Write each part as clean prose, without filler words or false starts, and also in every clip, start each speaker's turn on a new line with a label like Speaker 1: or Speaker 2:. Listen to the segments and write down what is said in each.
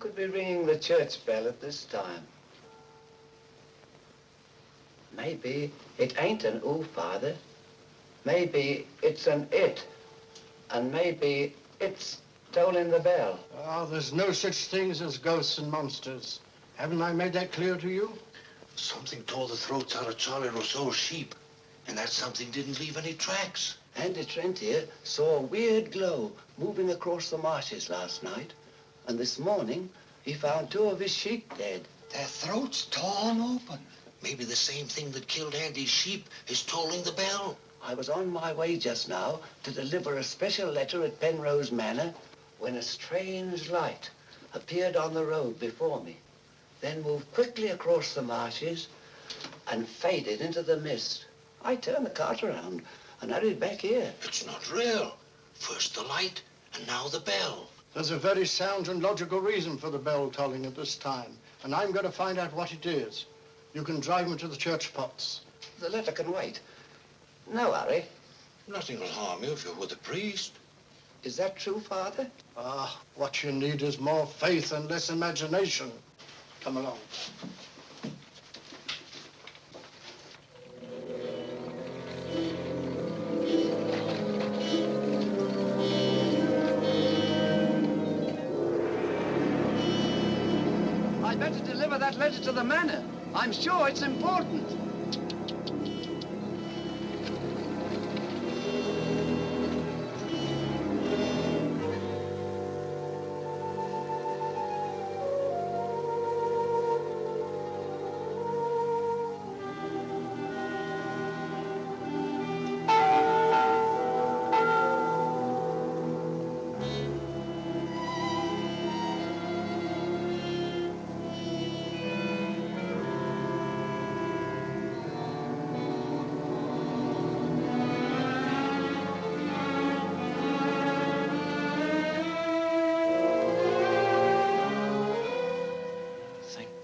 Speaker 1: could be ringing the church bell at this time? Maybe it ain't an ooh, Father. Maybe it's an it. And maybe it's tolling the bell.
Speaker 2: Oh, there's no such things as ghosts and monsters. Haven't I made that clear to you?
Speaker 3: Something tore the throats out of Charlie Rousseau's sheep, and that something didn't leave any tracks.
Speaker 1: Andy Trent here saw a weird glow moving across the marshes last night, and this morning he found 2 of his sheep dead.
Speaker 3: Their throats torn open. Maybe the same thing that killed Andy's sheep is tolling the bell.
Speaker 1: I was on my way just now to deliver a special letter at Penrose Manor when a strange light appeared on the road before me, then moved quickly across the marshes and faded into the mist. I turned the cart around and hurried back here.
Speaker 3: It's not real. First the light, and now the bell.
Speaker 2: There's a very sound and logical reason for the bell tolling at this time, and I'm going to find out what it is. You can drive me to the church pots.
Speaker 1: The letter can wait. No hurry.
Speaker 3: Nothing will harm you if you're with the priest.
Speaker 1: Is that true, Father?
Speaker 2: Ah, what you need is more faith and less imagination. Come along.
Speaker 1: I'd better deliver that letter to the manor. I'm sure it's important.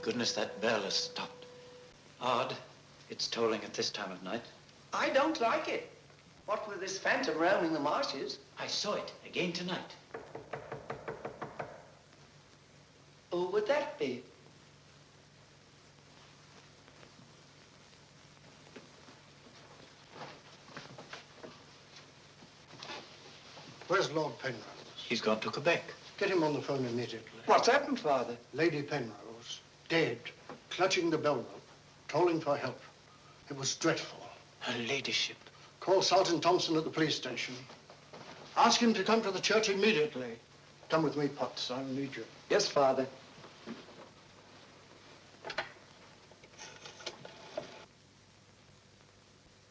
Speaker 4: Goodness, that bell has stopped. Odd. It's tolling at this time of night.
Speaker 1: I don't like it. What with this phantom roaming the marshes?
Speaker 4: I saw it again tonight.
Speaker 1: Who would that be?
Speaker 2: Where's Lord Penrose?
Speaker 4: He's gone to Quebec.
Speaker 2: Get him on the phone immediately.
Speaker 1: What's happened, Father?
Speaker 2: Lady Penrose, dead, clutching the bell rope, tolling for help. It was dreadful.
Speaker 4: Her ladyship.
Speaker 2: Call Sergeant Thompson at the police station. Ask him to come to the church immediately. Come with me, Potts. I'll need you.
Speaker 1: Yes, Father.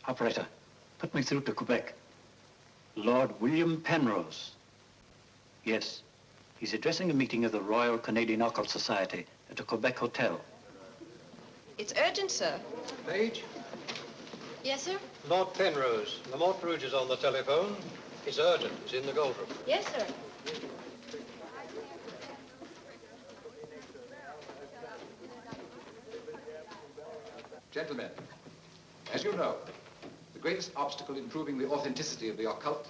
Speaker 4: Operator, put me through to Quebec. Lord William Penrose. Yes, he's addressing a meeting of the Royal Canadian Occult Society at a Quebec hotel.
Speaker 5: It's urgent, sir.
Speaker 6: Page?
Speaker 5: Yes, sir?
Speaker 6: Lord Penrose. Lamont Rouge is on the telephone. It's urgent. He's in the gold room.
Speaker 5: Yes, sir.
Speaker 7: Gentlemen, as you know, the greatest obstacle in proving the authenticity of the occult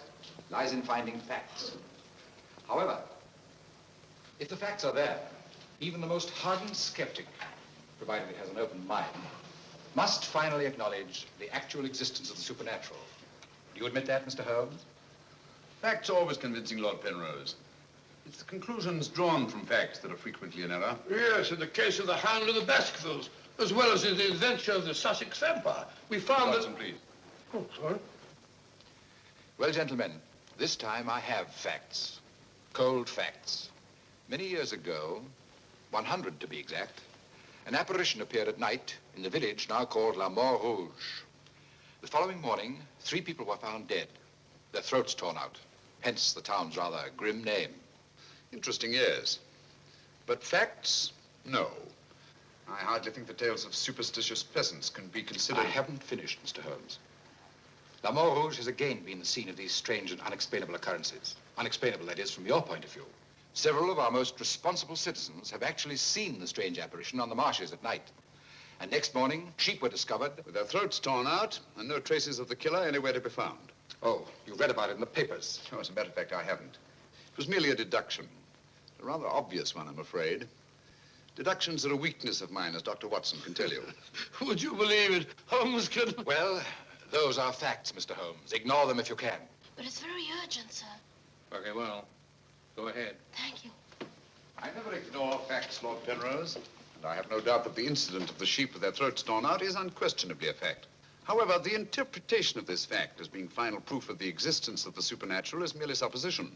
Speaker 7: lies in finding facts. However, if the facts are there, even the most hardened skeptic, provided it has an open mind, must finally acknowledge the actual existence of the supernatural. Do you admit that, Mr. Holmes?
Speaker 8: Facts are always convincing, Lord Penrose. It's the conclusions drawn from facts that are frequently in error.
Speaker 9: Yes, in the case of the Hound of the Baskervilles, as well as in the adventure of the Sussex Empire, we found
Speaker 8: Watson, please.
Speaker 9: Oh, sorry.
Speaker 7: Well, gentlemen, this time I have facts. Cold facts. Many years ago, 100 to be exact, an apparition appeared at night in the village now called La Mort Rouge. The following morning, 3 people were found dead, their throats torn out, hence the town's rather grim name.
Speaker 8: Interesting, yes. But facts, no. I hardly think the tales of superstitious peasants can be considered...
Speaker 7: I haven't finished, Mr. Holmes. La Mort Rouge has again been the scene of these strange and unexplainable occurrences. Unexplainable, that is, from your point of view. Several of our most responsible citizens have actually seen the strange apparition on the marshes at night. And next morning, sheep were discovered...
Speaker 8: with their throats torn out and no traces of the killer anywhere to be found.
Speaker 7: Oh, you read about it in the papers.
Speaker 8: Oh, as a matter of fact, I haven't. It was merely a deduction. A rather obvious one, I'm afraid. Deductions are a weakness of mine, as Dr. Watson can tell you.
Speaker 9: Would you believe it? Holmes can...
Speaker 7: Well, those are facts, Mr. Holmes. Ignore them if you can.
Speaker 5: But it's very urgent, sir.
Speaker 6: Very well. Go ahead.
Speaker 5: Thank you.
Speaker 8: I never ignore facts, Lord Penrose. And I have no doubt that the incident of the sheep with their throats torn out is unquestionably a fact. However, the interpretation of this fact as being final proof of the existence of the supernatural is merely supposition,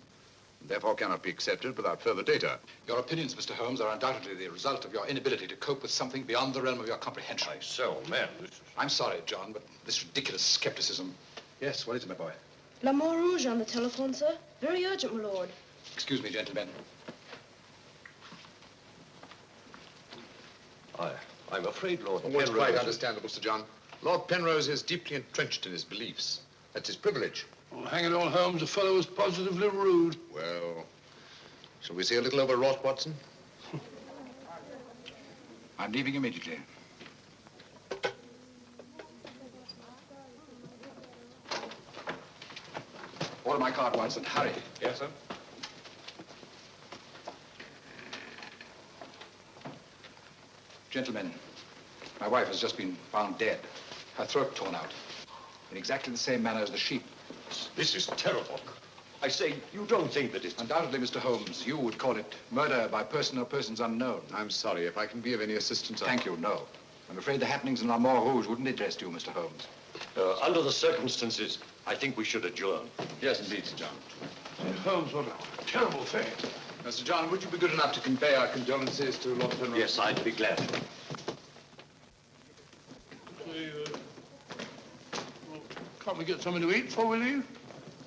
Speaker 8: and therefore cannot be accepted without further data.
Speaker 7: Your opinions, Mr. Holmes, are undoubtedly the result of your inability to cope with something beyond the realm of your comprehension.
Speaker 6: Myself, man.
Speaker 7: I'm sorry, John, but this ridiculous skepticism... Yes, what is it, my boy?
Speaker 5: L'amour rouge on the telephone, sir. Very urgent, my lord.
Speaker 7: Excuse me, gentlemen.
Speaker 6: I'm afraid, Lord
Speaker 8: Well,
Speaker 6: Penrose...
Speaker 8: it's quite understandable, Sir John. Lord Penrose is deeply entrenched in his beliefs. That's his privilege.
Speaker 9: Well, hang it all, Holmes, the fellow was positively rude.
Speaker 8: Well, shall we see a little overwrought, Watson?
Speaker 7: I'm leaving immediately. Order my card, Watson. Hurry.
Speaker 6: Yes, sir?
Speaker 7: Gentlemen, my wife has just been found dead. Her throat torn out. In exactly the same manner as the sheep.
Speaker 6: This is terrible. I say, you don't think that it's...
Speaker 7: Undoubtedly, Mr. Holmes, you would call it murder by person or persons unknown.
Speaker 8: I'm sorry. If I can be of any assistance,
Speaker 7: Thank you, no. I'm afraid the happenings in L'Amour Rouge wouldn't interest you, Mr. Holmes.
Speaker 6: Under the circumstances, I think we should adjourn.
Speaker 8: Yes, indeed, Sir John.
Speaker 9: Holmes, what a terrible thing.
Speaker 8: Sir John, would you be good enough to convey our condolences to Lord Penrose?
Speaker 6: Yes, I'd be glad.
Speaker 9: Say, well, can't we get something to eat before we leave?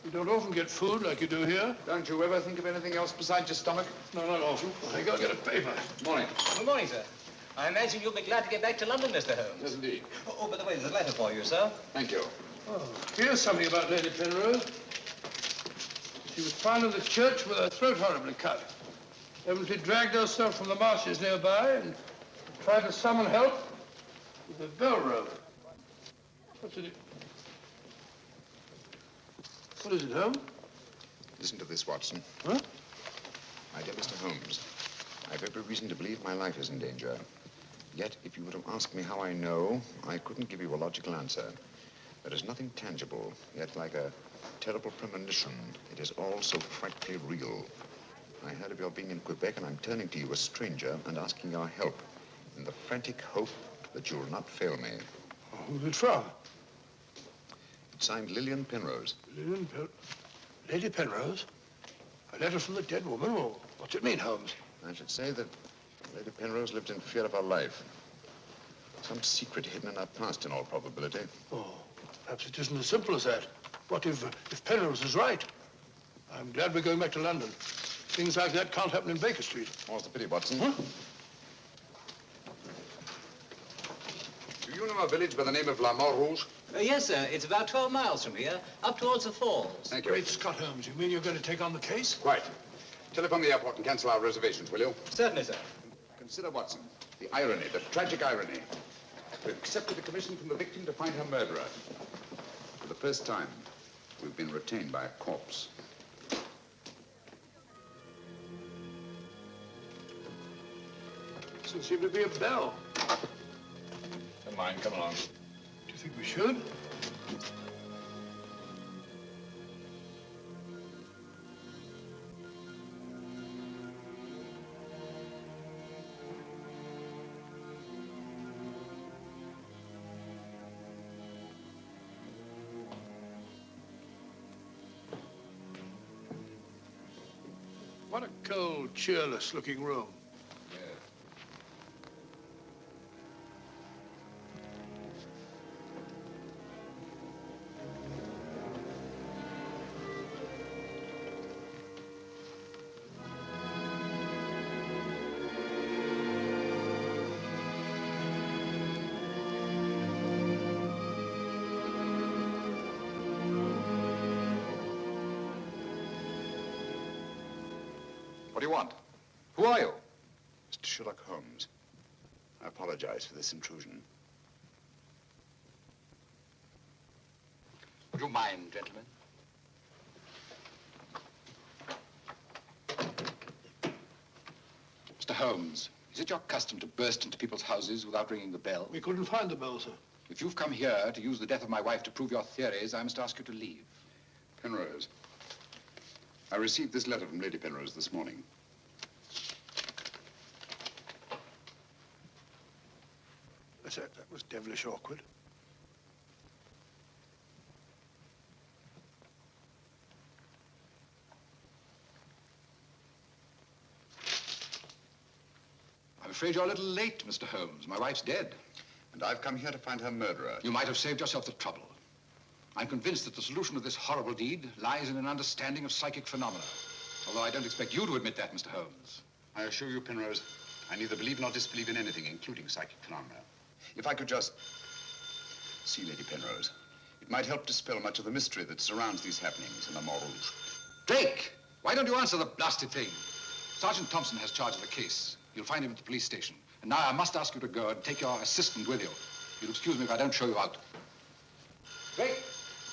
Speaker 9: We don't often get food like you do here.
Speaker 8: Don't you ever think of anything else besides your stomach?
Speaker 9: No, not often. I gotta get a paper.
Speaker 8: Morning.
Speaker 10: Good morning, sir. I imagine you'll be glad to get back to London, Mr. Holmes.
Speaker 8: Yes, indeed.
Speaker 10: Oh, by the way, there's a letter for you, sir.
Speaker 8: Thank you.
Speaker 9: Oh, here's something about Lady Penrose. She was found in the church with her throat horribly cut. Evidently dragged herself from the marshes nearby and tried to summon help with a bell rope. What's it? What is it, Holmes?
Speaker 8: Listen to this, Watson.
Speaker 9: Huh?
Speaker 8: My dear Mr. Holmes, I have every reason to believe my life is in danger. Yet, if you were to ask me how I know, I couldn't give you a logical answer. There is nothing tangible, yet like a terrible premonition, it is all so frightfully real. I heard of your being in Quebec, and I'm turning to you, a stranger, and asking your help in the frantic hope that you'll not fail me.
Speaker 9: Oh, who's it from?
Speaker 8: It's signed Lillian Penrose.
Speaker 9: Lady Penrose? A letter from the dead woman? Well, what's it mean, Holmes?
Speaker 8: I should say that Lady Penrose lived in fear of her life. Some secret hidden in her past, in all probability.
Speaker 9: Oh, perhaps it isn't as simple as that. What if Penrose is right? I'm glad we're going back to London. Things like that can't happen in Baker Street.
Speaker 8: More's the pity, Watson.
Speaker 9: Huh?
Speaker 8: Do you know a village by the name of L'Amour Rouge?
Speaker 10: Yes, sir. It's about 12 miles from here, up towards the falls.
Speaker 8: Thank you.
Speaker 9: Great Scott, Holmes. You mean you're going to take on the case?
Speaker 8: Quite. Telephone the airport and cancel our reservations, will you?
Speaker 10: Certainly, sir.
Speaker 8: Consider, Watson, the irony, the tragic irony. We've accepted a commission from the victim to find her murderer. For the first time, we've been retained by a corpse.
Speaker 9: Doesn't seem to be a bell.
Speaker 8: Never mind, come along.
Speaker 9: Do you think we should? What a cold, cheerless-looking room.
Speaker 7: What do you want? Who are you?
Speaker 8: Mr. Sherlock Holmes, I apologize for this intrusion.
Speaker 7: Would you mind, gentlemen? Mr. Holmes, is it your custom to burst into people's houses without ringing the bell?
Speaker 9: We couldn't find the bell, sir.
Speaker 7: If you've come here to use the death of my wife to prove your theories, I must ask you to leave.
Speaker 8: Penrose, I received this letter from Lady Penrose this morning.
Speaker 9: That was devilish awkward.
Speaker 7: I'm afraid you're a little late, Mr. Holmes. My wife's dead.
Speaker 8: And I've come here to find her murderer.
Speaker 7: You might have saved yourself the trouble. I'm convinced that the solution of this horrible deed lies in an understanding of psychic phenomena. Although I don't expect you to admit that, Mr. Holmes.
Speaker 8: I assure you, Penrose, I neither believe nor disbelieve in anything, including psychic phenomena. If I could just see Lady Penrose, it might help dispel much of the mystery that surrounds these happenings in the Montrouge.
Speaker 7: Drake, why don't you answer the blasted thing? Sergeant Thompson has charge of the case. You'll find him at the police station. And now I must ask you to go and take your assistant with you. You'll excuse me if I don't show you out. Drake!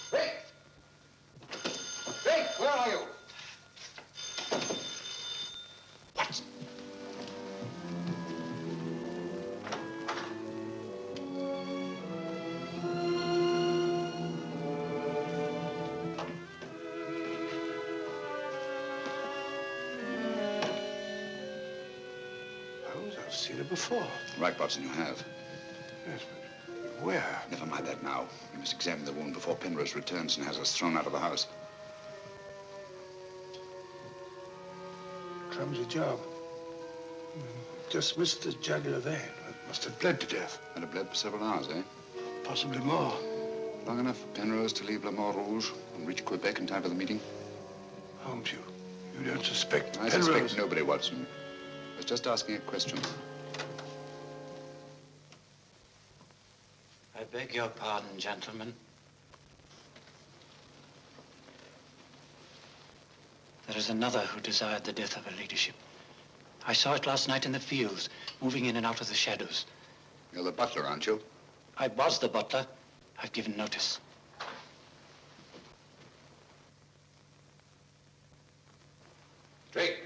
Speaker 7: Drake! Drake, where are you? What?
Speaker 9: I've seen it before.
Speaker 8: Right, Watson, you have.
Speaker 9: Yes, but where?
Speaker 8: Never mind that now. We must examine the wound before Penrose returns and has us thrown out of the house.
Speaker 9: Clumsy job. Just missed the jugular vein. It must have bled to death.
Speaker 8: And it bled for several hours, eh?
Speaker 9: Possibly more.
Speaker 8: Long enough for Penrose to leave Le Montrouge and reach Quebec in time for the meeting?
Speaker 9: Holmes, you don't suspect
Speaker 8: I
Speaker 9: Penrose?
Speaker 8: suspect nobody, Watson. I was just asking a question.
Speaker 4: I beg your pardon, gentlemen. There is another who desired the death of her ladyship. I saw it last night in the fields, moving in and out of the shadows.
Speaker 8: You're the butler, aren't you?
Speaker 4: I was the butler. I've given notice.
Speaker 7: Drake!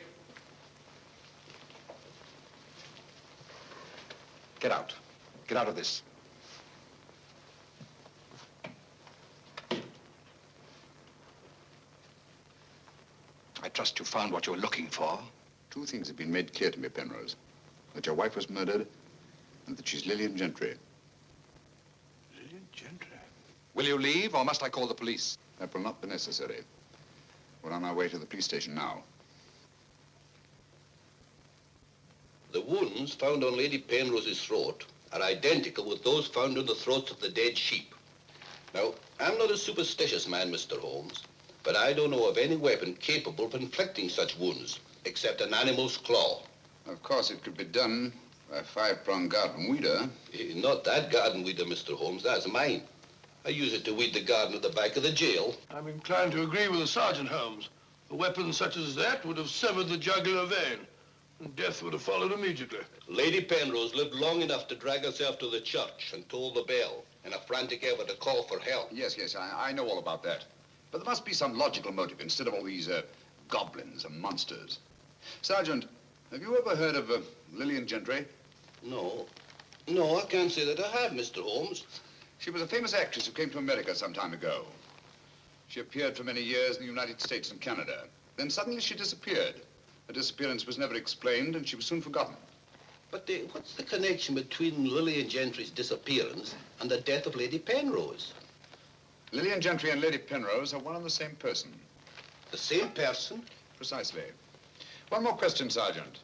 Speaker 7: Get out. Get out of this. I trust you found what you were looking for.
Speaker 8: Two things have been made clear to me, Penrose. That your wife was murdered and that she's Lillian Gentry.
Speaker 9: Lillian Gentry?
Speaker 7: Will you leave, or must I call the police?
Speaker 8: That will not be necessary. We're on our way to the police station now.
Speaker 11: The wounds found on Lady Penrose's throat are identical with those found on the throats of the dead sheep. Now, I'm not a superstitious man, Mr. Holmes, but I don't know of any weapon capable of inflicting such wounds, except an animal's claw.
Speaker 8: Of course, it could be done by a five-pronged garden weeder.
Speaker 11: Not that garden weeder, Mr. Holmes, that's mine. I use it to weed the garden at the back of the jail.
Speaker 9: I'm inclined to agree with the Sergeant, Holmes. A weapon such as that would have severed the jugular vein, and death would have followed immediately.
Speaker 11: Lady Penrose lived long enough to drag herself to the church and toll the bell in a frantic effort to call for help.
Speaker 8: Yes, I know all about that. But there must be some logical motive instead of all these goblins and monsters. Sergeant, have you ever heard of Lillian Gentry?
Speaker 11: No, I can't say that I have, Mr. Holmes.
Speaker 8: She was a famous actress who came to America some time ago. She appeared for many years in the United States and Canada. Then suddenly she disappeared. Her disappearance was never explained, and she was soon forgotten.
Speaker 11: But what's the connection between Lillian Gentry's disappearance and the death of Lady Penrose?
Speaker 8: Lillian Gentry and Lady Penrose are one and the same person.
Speaker 11: The same person?
Speaker 8: Precisely. One more question, Sergeant.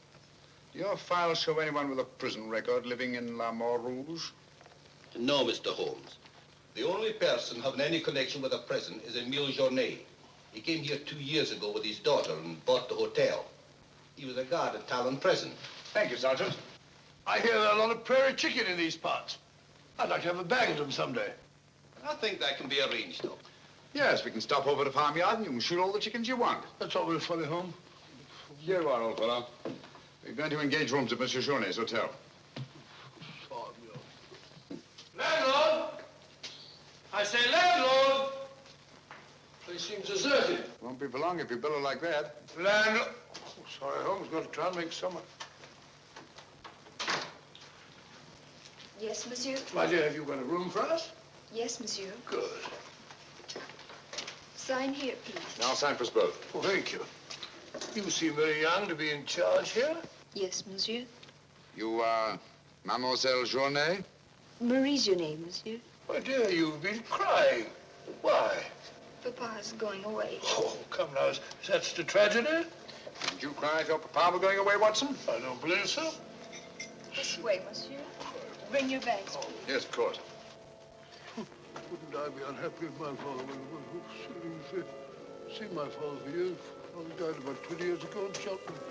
Speaker 8: Do your files show anyone with a prison record living in La Montrouge?
Speaker 11: No, Mr. Holmes. The only person having any connection with a prison is Emile Journet. He came here 2 years ago with his daughter and bought the hotel. He was a guard at Talon Prison.
Speaker 8: Thank you, Sergeant.
Speaker 9: I hear there are a lot of prairie chicken in these parts. I'd like to have a bag of them someday.
Speaker 11: I think that can be arranged, though.
Speaker 8: Yes, we can stop over at the farmyard and you can shoot all the chickens you want.
Speaker 9: That's all very funny, Holmes.
Speaker 8: Here you are, old fellow. We're going to engage rooms at Monsieur Journet's hotel.
Speaker 9: Landlord! I say landlord! Place seems deserted.
Speaker 8: Won't be for long if you bellow like that.
Speaker 9: Landlord! Oh, sorry, Holmes. Got to try and make summer.
Speaker 12: Yes, monsieur.
Speaker 9: My dear, have you got a room for us?
Speaker 12: Yes, monsieur.
Speaker 9: Good.
Speaker 12: Sign here, please.
Speaker 8: I'll sign for us both.
Speaker 9: Well, thank you. You seem very young to be in charge here.
Speaker 12: Yes, monsieur.
Speaker 8: You are Mademoiselle Journet?
Speaker 12: Marie's your name, monsieur.
Speaker 9: My dear, you've been crying. Why?
Speaker 12: Papa's going away.
Speaker 9: Oh, come now. Is that such a tragedy?
Speaker 8: Didn't you cry if your papa were going away, Watson?
Speaker 9: I don't believe so.
Speaker 12: This way, monsieur. Bring your bags, please.
Speaker 8: Yes, of course.
Speaker 9: Wouldn't I be unhappy if my father went? See my father for years. Father died about 20 years ago in Cheltenham.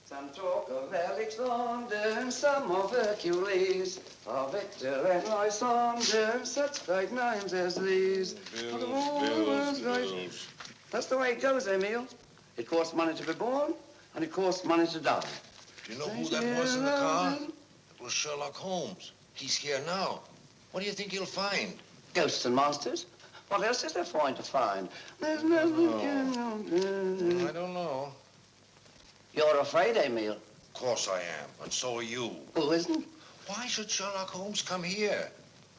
Speaker 1: Some talk of Alexander, some of Hercules, of Victor and Lysander, such great names as these.
Speaker 11: Bills.
Speaker 1: That's the way it goes, Emil. It costs money to be born, and it costs money to die.
Speaker 3: Do you know who that was in the car? It was Sherlock Holmes. He's here now. What do you think he'll find?
Speaker 1: Ghosts and monsters. What else is there for him to find? There's nothing.
Speaker 3: I don't know.
Speaker 1: You're afraid, Emil.
Speaker 3: Of course I am, and so are you.
Speaker 1: Who isn't?
Speaker 3: Why should Sherlock Holmes come here?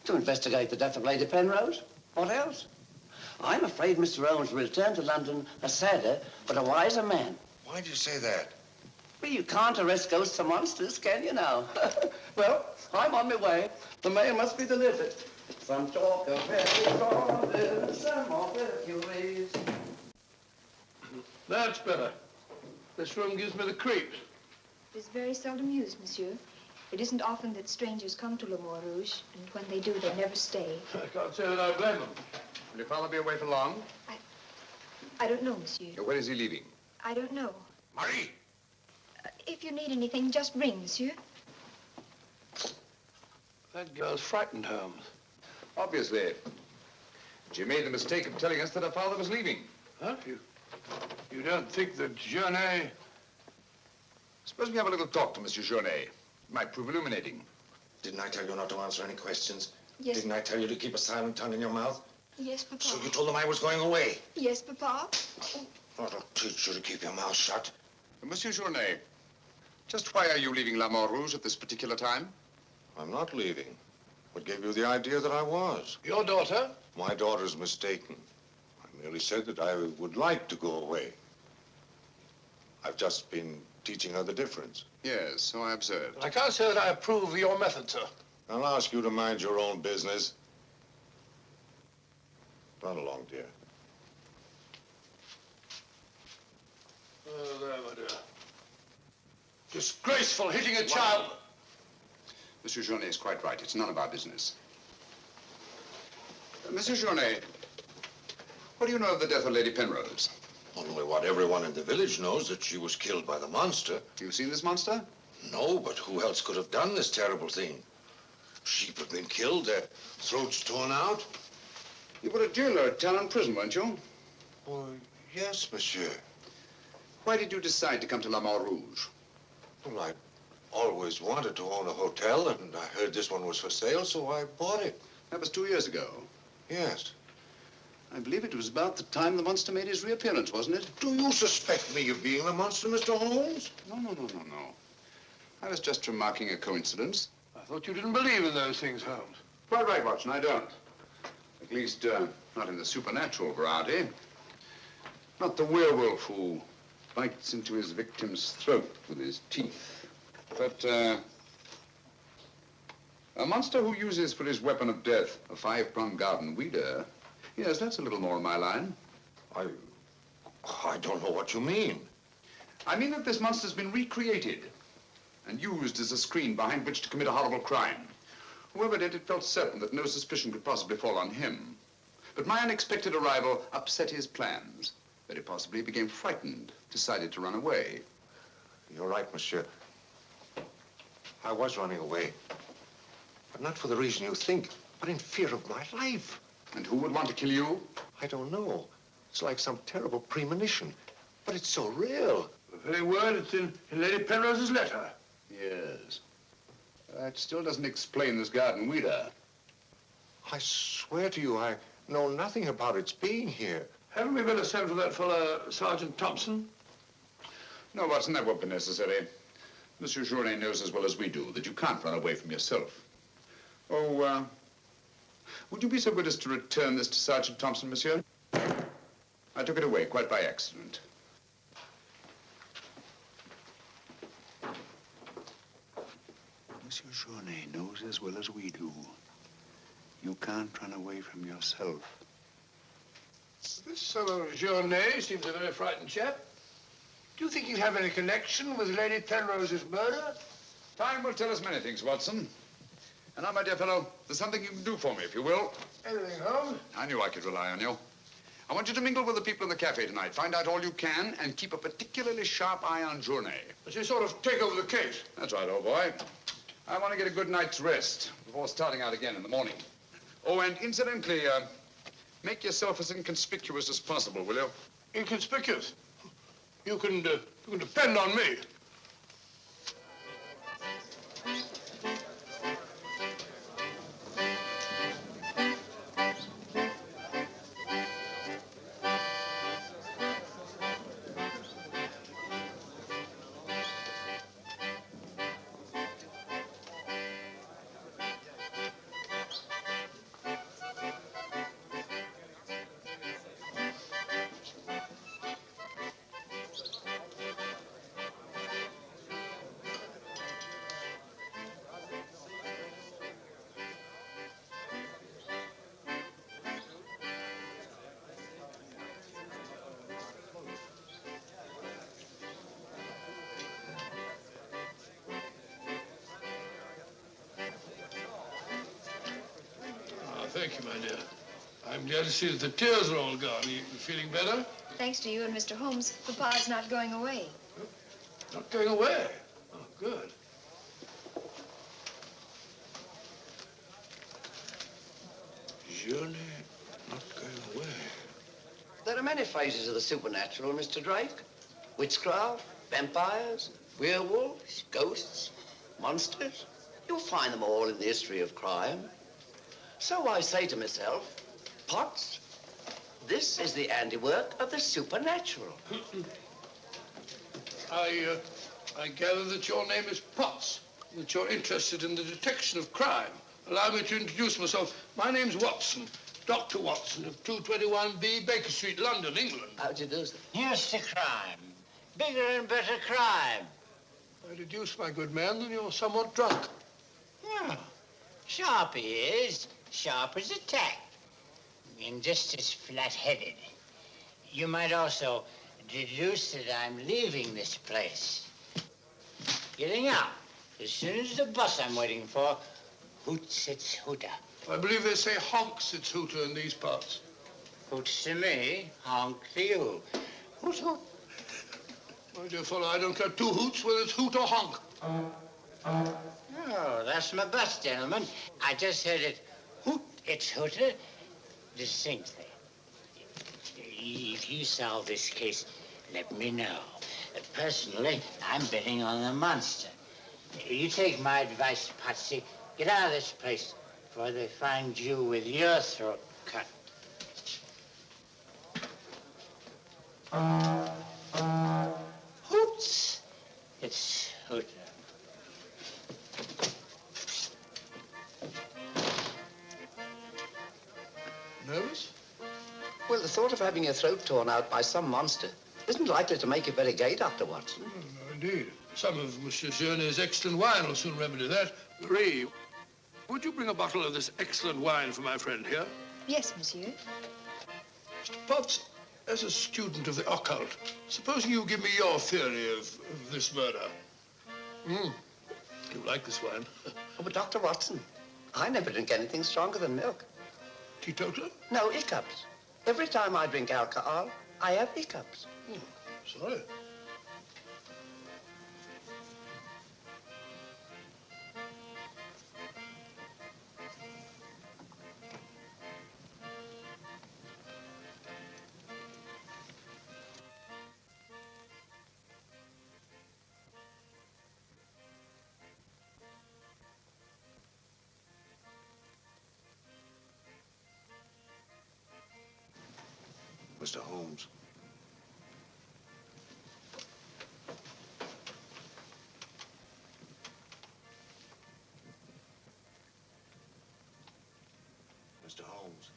Speaker 1: To investigate the death of Lady Penrose. What else? I'm afraid Mr. Holmes will return to London a sadder, but a wiser man.
Speaker 3: Why do you say that?
Speaker 1: Well, you can't arrest ghosts and monsters, can you now? Well, I'm on my way. The mail must be delivered. Some talk of Alexander, some of Hercules.
Speaker 9: That's better. This room gives me the creeps.
Speaker 12: It is very seldom used, monsieur. It isn't often that strangers come to Le Mort Rouge, and when they do, they never stay.
Speaker 9: I can't say that I blame them.
Speaker 8: Will your father be away for long?
Speaker 12: I don't know, monsieur.
Speaker 8: When is he leaving?
Speaker 12: I don't know.
Speaker 3: Marie!
Speaker 12: If you need anything, just ring, monsieur.
Speaker 9: That girl's frightened, Holmes.
Speaker 8: Obviously. She made the mistake of telling us that her father was leaving.
Speaker 9: Huh? You don't think that Journet...
Speaker 8: Suppose we have a little talk to Monsieur Journet. It might prove illuminating.
Speaker 3: Didn't I tell you not to answer any questions?
Speaker 12: Yes.
Speaker 3: Didn't I tell you to keep a silent tongue in your mouth?
Speaker 12: Yes, Papa.
Speaker 3: So you told them I was going away?
Speaker 12: Yes, Papa.
Speaker 3: I'll teach you to keep your mouth shut.
Speaker 8: Monsieur Journet, just why are you leaving La Mort Rouge at this particular time?
Speaker 3: I'm not leaving. What gave you the idea that I was?
Speaker 9: Your daughter?
Speaker 3: My daughter's mistaken. I merely said that I would like to go away. I've just been teaching her the difference.
Speaker 8: Yes, so I observed.
Speaker 9: I can't say that I approve of your method, sir.
Speaker 3: I'll ask you to mind your own business. Run along, dear.
Speaker 9: Oh, there, my dear. Disgraceful, hitting a child.
Speaker 8: Monsieur Journet is quite right. It's none of our business. Monsieur Journet, what do you know of the death of Lady Penrose?
Speaker 3: Only what everyone in the village knows, that she was killed by the monster.
Speaker 8: You've seen this monster?
Speaker 3: No, but who else could have done this terrible thing? Sheep have been killed, their throats torn out.
Speaker 8: You were a jailer at Talon Prison, weren't you?
Speaker 3: Oh, yes, monsieur.
Speaker 8: Why did you decide to come to La Mort Rouge?
Speaker 3: Well, I always wanted to own a hotel, and I heard this one was for sale, so I bought it.
Speaker 8: That was 2 years ago.
Speaker 3: Yes.
Speaker 8: I believe it was about the time the monster made his reappearance, wasn't it?
Speaker 3: Do you suspect me of being the monster, Mr. Holmes?
Speaker 8: No. I was just remarking a coincidence.
Speaker 9: I thought you didn't believe in those things, Holmes.
Speaker 8: Quite right, Watson, I don't. At least, not in the supernatural variety. Not the werewolf who bites into his victim's throat with his teeth. But, a monster who uses for his weapon of death a 5-pronged garden weeder, yes, that's a little more in my line.
Speaker 3: I don't know what you mean.
Speaker 8: I mean that this monster's been recreated and used as a screen behind which to commit a horrible crime. Whoever did it felt certain that no suspicion could possibly fall on him. But my unexpected arrival upset his plans. Very possibly he became frightened, decided to run away.
Speaker 3: You're right, monsieur. I was running away. But not for the reason you think, but in fear of my life.
Speaker 8: And who would want to kill you?
Speaker 3: I don't know. It's like some terrible premonition. But it's so real.
Speaker 9: The very word, it's in Lady Penrose's letter.
Speaker 7: Yes. That still doesn't explain this garden weeder.
Speaker 3: I swear to you, I know nothing about its being here.
Speaker 9: Haven't we better send for that fellow, Sergeant Thompson?
Speaker 7: No, Watson, that won't be necessary. Monsieur Journet knows as well as we do that you can't run away from yourself. Oh, would you be so good as to return this to Sergeant Thompson, monsieur? I took it away quite by accident.
Speaker 13: Monsieur Journet knows as well as we do. You can't run away from yourself.
Speaker 9: This fellow Journet seems a very frightened chap. Do you think he'll have any connection with Lady Penrose's murder?
Speaker 7: Time will tell us many things, Watson. And now, my dear fellow, there's something you can do for me, if you will.
Speaker 9: Anything, Holmes?
Speaker 7: I knew I could rely on you. I want you to mingle with the people in the cafe tonight. Find out all you can and keep a particularly sharp eye on Journet.
Speaker 9: Does he sort of take over the case?
Speaker 7: That's right, old boy. I want to get a good night's rest before starting out again in the morning. Oh, and incidentally, make yourself as inconspicuous as possible, will you?
Speaker 9: Inconspicuous? You can depend on me. Thank you, my dear. I'm glad to see that the tears are all gone. You feeling better?
Speaker 12: Thanks to you and Mr. Holmes, Papa's not going away.
Speaker 9: Not going away? Oh, good.
Speaker 3: Journet not going away.
Speaker 1: There are many phases of the supernatural, Mr. Drake. Witchcraft, vampires, werewolves, ghosts, monsters. You'll find them all in the history of crime. So I say to myself, Potts, this is the handiwork of the supernatural.
Speaker 9: I gather that your name is Potts, that you're interested in the detection of crime. Allow me to introduce myself. My name's Watson, Dr. Watson of 221B Baker Street, London, England.
Speaker 1: How'd you do, sir?
Speaker 14: Here's the crime. Bigger and better crime.
Speaker 9: I deduce, my good man, that you're somewhat drunk.
Speaker 14: Yeah. Sharp he is. Sharp as a tack. And just as flat-headed. You might also deduce that I'm leaving this place. Getting out. As soon as the bus I'm waiting for hoots its hooter.
Speaker 9: I believe they say honks its hooter in these parts.
Speaker 14: Hoots to me, honk to you. Hoot, hoot.
Speaker 9: My dear fellow, I don't care two hoots whether it's hoot or honk.
Speaker 14: Oh, that's my bus, gentlemen. I just heard it hoot its hooter distinctly. If you solve this case, let me know. Personally, I'm betting on the monster. You take my advice, Patsy. Get out of this place before they find you with your throat cut. Hoots! It's hooter.
Speaker 9: Nervous?
Speaker 1: Well, the thought of having your throat torn out by some monster isn't likely to make you very gay, Dr. Watson.
Speaker 9: No, indeed. Some of Monsieur Journet's excellent wine will soon remedy that. Marie, would you bring a bottle of this excellent wine for my friend here?
Speaker 12: Yes, monsieur.
Speaker 9: Mr. Potts, as a student of the occult, supposing you give me your theory of this murder. You like this wine?
Speaker 1: Oh, but Dr. Watson, I never drink anything stronger than milk.
Speaker 9: Teetotaler?
Speaker 1: No, hiccups. Every time I drink alcohol, I have hiccups.
Speaker 9: Oh, sorry.
Speaker 3: Mr. Holmes. Mr. Holmes.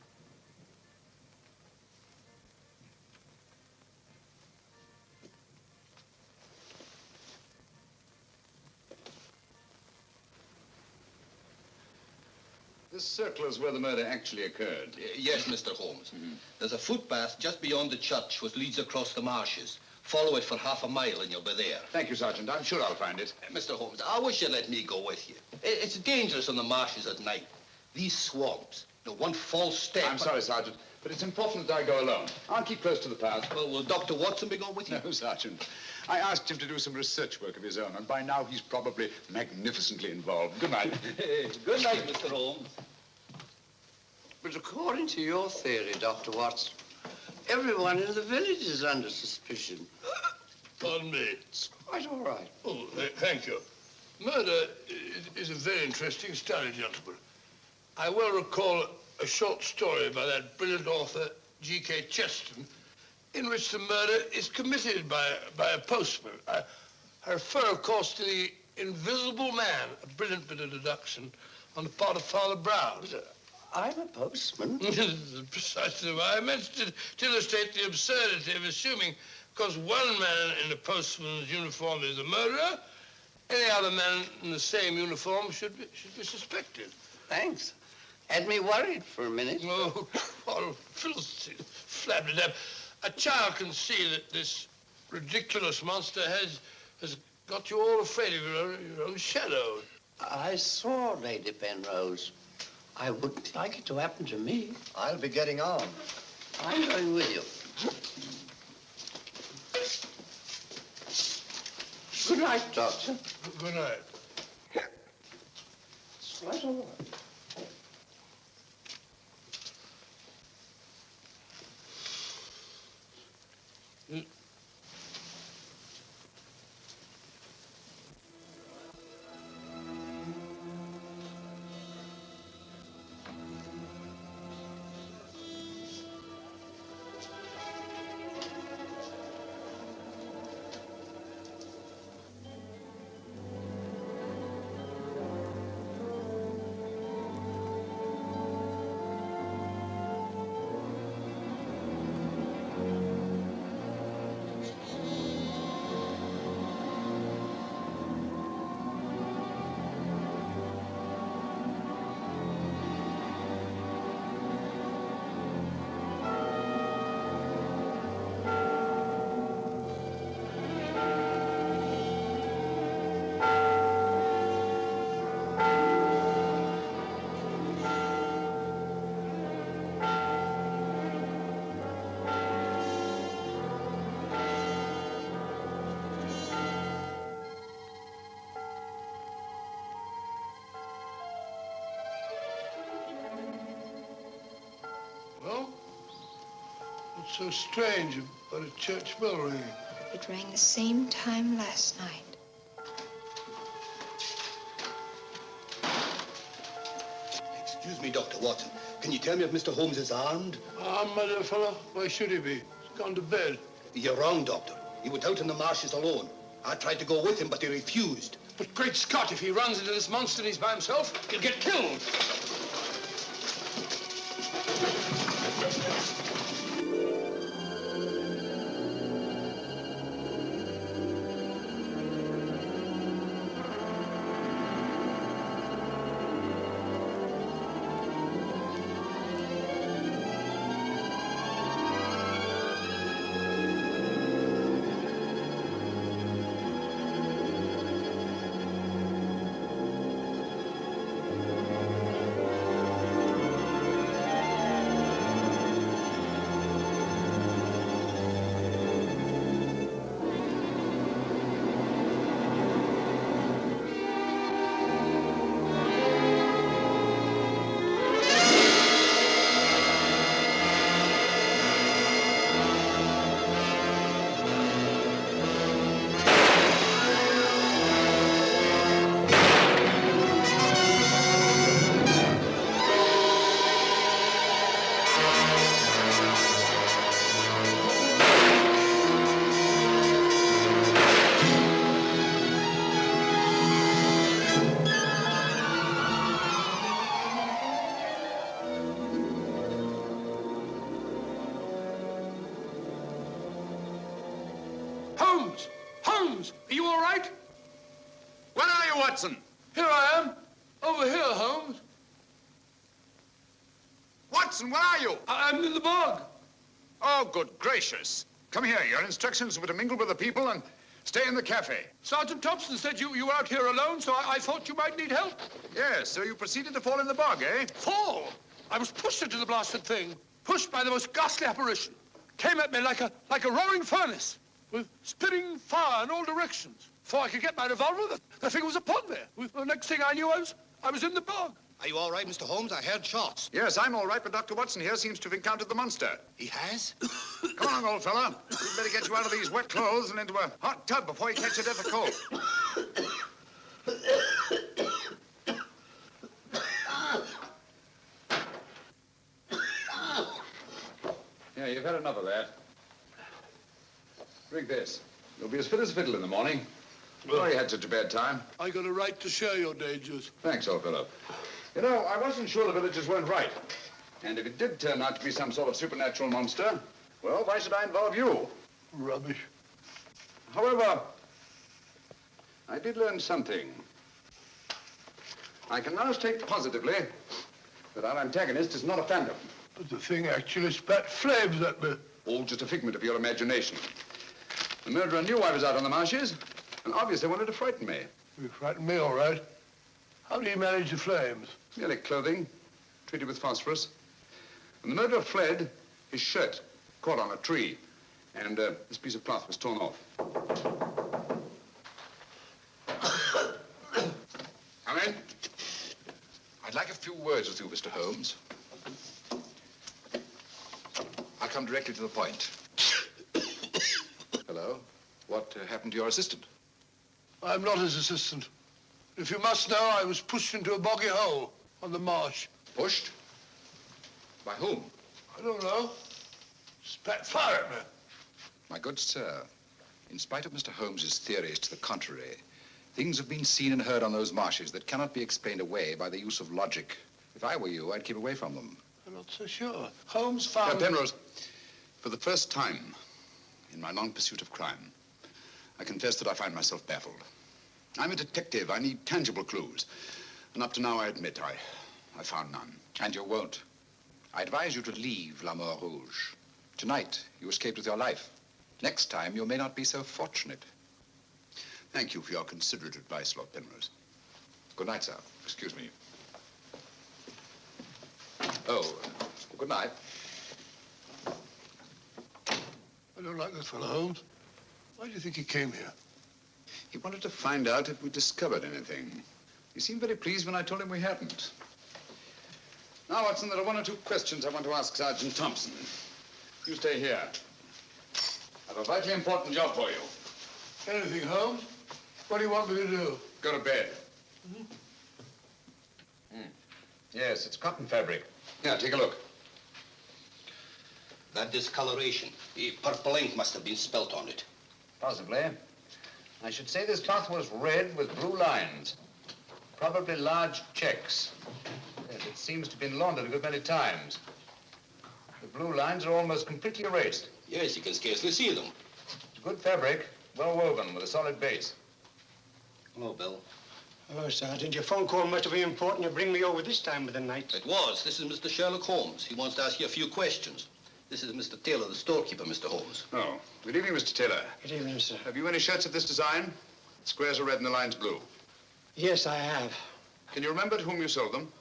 Speaker 15: This circle is where the murder actually occurred.
Speaker 11: Yes, Mr. Holmes. There's a footpath just beyond the church which leads across the marshes. Follow it for half a mile and you'll be there.
Speaker 15: Thank you, Sergeant. I'm sure I'll find it.
Speaker 11: Mr. Holmes, I wish you'd let me go with you. It's dangerous on the marshes at night. These swamps, one false step...
Speaker 15: I'm sorry, Sergeant, but it's important that I go alone. I'll keep close to the path.
Speaker 11: Well, will Dr. Watson be going with you?
Speaker 15: No, Sergeant. I asked him to do some research work of his own, and by now he's probably magnificently involved. Good night.
Speaker 11: Good night, Mr. Holmes.
Speaker 1: But according to your theory, Dr. Watson, everyone in the village is under suspicion.
Speaker 9: Pardon me.
Speaker 1: It's quite all right.
Speaker 9: Oh, thank you. Murder is a very interesting study, gentlemen. I well recall a short story by that brilliant author, G.K. Chesterton, in which the murder is committed by a postman. I refer, of course, to The Invisible Man, a brilliant bit of deduction on the part of Father Brown.
Speaker 1: I'm a postman.
Speaker 9: Precisely why I mentioned it, to illustrate the absurdity of assuming because one man in a postman's uniform is a murderer, any other man in the same uniform should be suspected.
Speaker 1: Thanks. Had me worried for a minute.
Speaker 9: Oh, what a Philistine. Flabbergab. A child can see that this ridiculous monster has got you all afraid of your own shadow.
Speaker 1: I saw Lady Penrose. I wouldn't like it to happen to me.
Speaker 2: I'll be getting on.
Speaker 1: I'm going with you. Good night, Doctor.
Speaker 9: Good night.
Speaker 1: It's quite all right.
Speaker 9: Well, what's so strange about a church bell ringing?
Speaker 12: It rang the same time last night.
Speaker 11: Excuse me, Dr. Watson. Can you tell me if Mr. Holmes is armed?
Speaker 9: Armed, my dear fellow? Why should he be? He's gone to bed.
Speaker 11: You're wrong, Doctor. He was out in the marshes alone. I tried to go with him, but he refused.
Speaker 9: But great Scott, if he runs into this monster and he's by himself, he'll get killed. Holmes, are you all right?
Speaker 15: Where are you, Watson?
Speaker 9: Here I am. Over here, Holmes.
Speaker 15: Watson, where are you?
Speaker 9: I'm in the bog.
Speaker 15: Oh, good gracious. Come here. Your instructions were to mingle with the people and stay in the cafe.
Speaker 9: Sergeant Thompson said you were out here alone, so I thought you might need help.
Speaker 15: Yes, so you proceeded to fall in the bog, eh?
Speaker 9: Fall? I was pushed into the blasted thing. Pushed by the most ghastly apparition. Came at me like a roaring furnace, with spitting fire in all directions. Before I could get my revolver, the thing was upon me. The next thing I knew, I was in the bog.
Speaker 11: Are you all right, Mr. Holmes? I heard shots.
Speaker 15: Yes, I'm all right, but Dr. Watson here seems to have encountered the monster.
Speaker 11: He has?
Speaker 15: Come along, old fella. We'd better get you out of these wet clothes and into a hot tub before you catch a death of cold.
Speaker 7: Yeah, you've had enough of that. Drink this. You'll be as fit as a fiddle in the morning. Sorry you had such a bad time.
Speaker 9: I got a right to share your dangers.
Speaker 7: Thanks, old fellow. You know, I wasn't sure the villagers weren't right. And if it did turn out to be some sort of supernatural monster, well, why should I involve you?
Speaker 9: Rubbish.
Speaker 7: However, I did learn something. I can now state positively that our antagonist is not a phantom.
Speaker 9: But the thing actually spat flames at me.
Speaker 7: All just a figment of your imagination. The murderer knew I was out on the marshes and obviously wanted to frighten me.
Speaker 9: You frightened me, all right. How do you manage the flames?
Speaker 7: Merely clothing, treated with phosphorus. When the murderer fled, his shirt caught on a tree, and this piece of cloth was torn off. Come in.
Speaker 15: I'd like a few words with you, Mr. Holmes. I'll come directly to the point. Hello. What happened to your assistant?
Speaker 9: I'm not his assistant. If you must know, I was pushed into a boggy hole on the marsh.
Speaker 15: Pushed? By whom?
Speaker 9: I don't know. Spat fire at me.
Speaker 15: My good sir, in spite of Mr. Holmes's theories to the contrary, things have been seen and heard on those marshes that cannot be explained away by the use of logic. If I were you, I'd keep away from them.
Speaker 9: I'm not so sure. Holmes found...
Speaker 15: Penrose, for the first time in my long pursuit of crime, I confess that I find myself baffled. I'm a detective. I need tangible clues. And up to now, I admit, I found none. And you won't. I advise you to leave La Mort Rouge. Tonight, you escaped with your life. Next time, you may not be so fortunate. Thank you for your considerate advice, Lord Penrose. Good night, sir. Excuse me. Oh, good night.
Speaker 9: I don't like this fellow, Holmes. Why do you think he came here?
Speaker 15: He wanted to find out if we discovered anything. He seemed very pleased when I told him we hadn't. Now, Watson, there are one or two questions I want to ask Sergeant Thompson. You stay here. I have a vitally important job for you.
Speaker 9: Anything, Holmes? What do you want me to do?
Speaker 15: Go to bed. Yes, it's cotton fabric. Here, take a look.
Speaker 11: That discoloration, the purple ink must have been spelt on it.
Speaker 7: Possibly. I should say this cloth was red with blue lines. Probably large checks. Yes, it seems to have been laundered a good many times. The blue lines are almost completely erased.
Speaker 11: Yes, you can scarcely see them.
Speaker 7: It's good fabric, well woven with a solid base.
Speaker 11: Hello, Bill.
Speaker 16: Oh, Sergeant, your phone call must have been important. You bring me over this time of the night.
Speaker 11: It was. This is Mr. Sherlock Holmes. He wants to ask you a few questions. This is Mr. Taylor, the storekeeper, Mr. Holmes.
Speaker 15: Oh, good evening, Mr. Taylor.
Speaker 16: Good evening, sir.
Speaker 15: Have you any shirts of this design? The squares are red and the lines blue.
Speaker 16: Yes, I have.
Speaker 15: Can you remember to whom you sold them?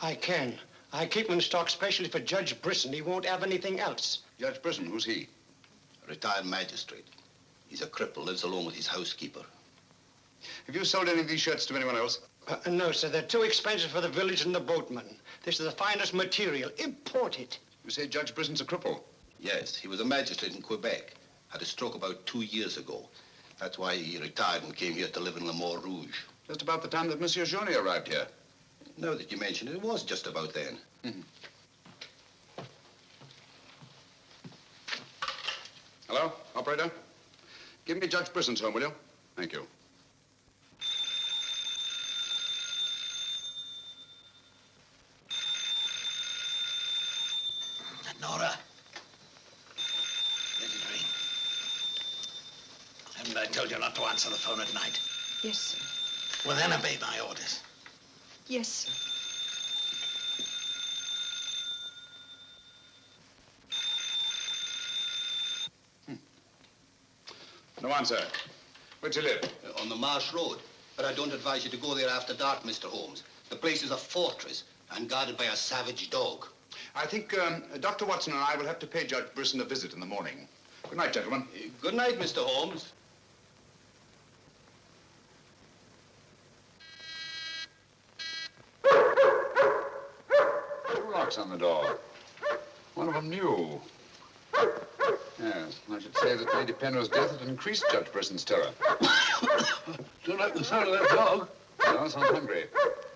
Speaker 16: I can. I keep them in stock specially for Judge Brisson. He won't have anything else.
Speaker 15: Judge Brisson, who's he?
Speaker 11: A retired magistrate. He's a cripple, lives alone with his housekeeper.
Speaker 15: Have you sold any of these shirts to anyone else?
Speaker 16: No, sir. They're too expensive for the village and the boatmen. This is the finest material. Imported.
Speaker 15: You say Judge Brisson's a cripple?
Speaker 11: Yes, he was a magistrate in Quebec. Had a stroke about 2 years ago. That's why he retired and came here to live in La Mort Rouge.
Speaker 15: Just about the time that Monsieur Journey arrived here.
Speaker 11: Now that you mention it, it was just about then.
Speaker 15: Hello, operator? Give me Judge Brisson's home, will you? Thank you.
Speaker 11: Nora. There's a dream. I haven't
Speaker 17: told you not to answer the phone at night?
Speaker 12: Yes, sir.
Speaker 17: Well, then obey my orders.
Speaker 12: Yes, sir.
Speaker 15: No answer. Where'd you live?
Speaker 11: On the Marsh Road. But I don't advise you to go there after dark, Mr. Holmes. The place is a fortress and guarded by a savage dog.
Speaker 15: I think Dr. Watson and I will have to pay Judge Brisson a visit in the morning. Good night, gentlemen.
Speaker 11: Good night, Mr. Holmes.
Speaker 15: Two locks on the door. One of them new. Yes, I should say that Lady Penrose's death had increased Judge Brisson's terror.
Speaker 9: Don't like the sound of that dog.
Speaker 15: No, sounds hungry.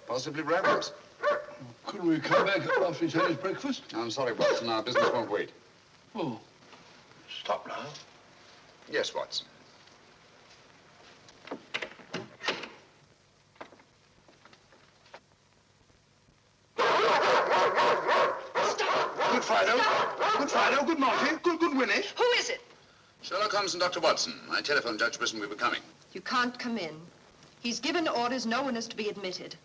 Speaker 15: Possibly ravenous.
Speaker 9: Couldn't we come back after he's had his breakfast?
Speaker 15: I'm sorry, Watson. Our business won't wait.
Speaker 9: Oh, stop now.
Speaker 15: Yes, Watson. Good Fido. Good Fido. Good Monty. Good Winnie.
Speaker 18: Who is it?
Speaker 15: Sherlock Holmes and Dr. Watson. I telephoned Judge Brisson we were coming.
Speaker 18: You can't come in. He's given orders no one is to be admitted.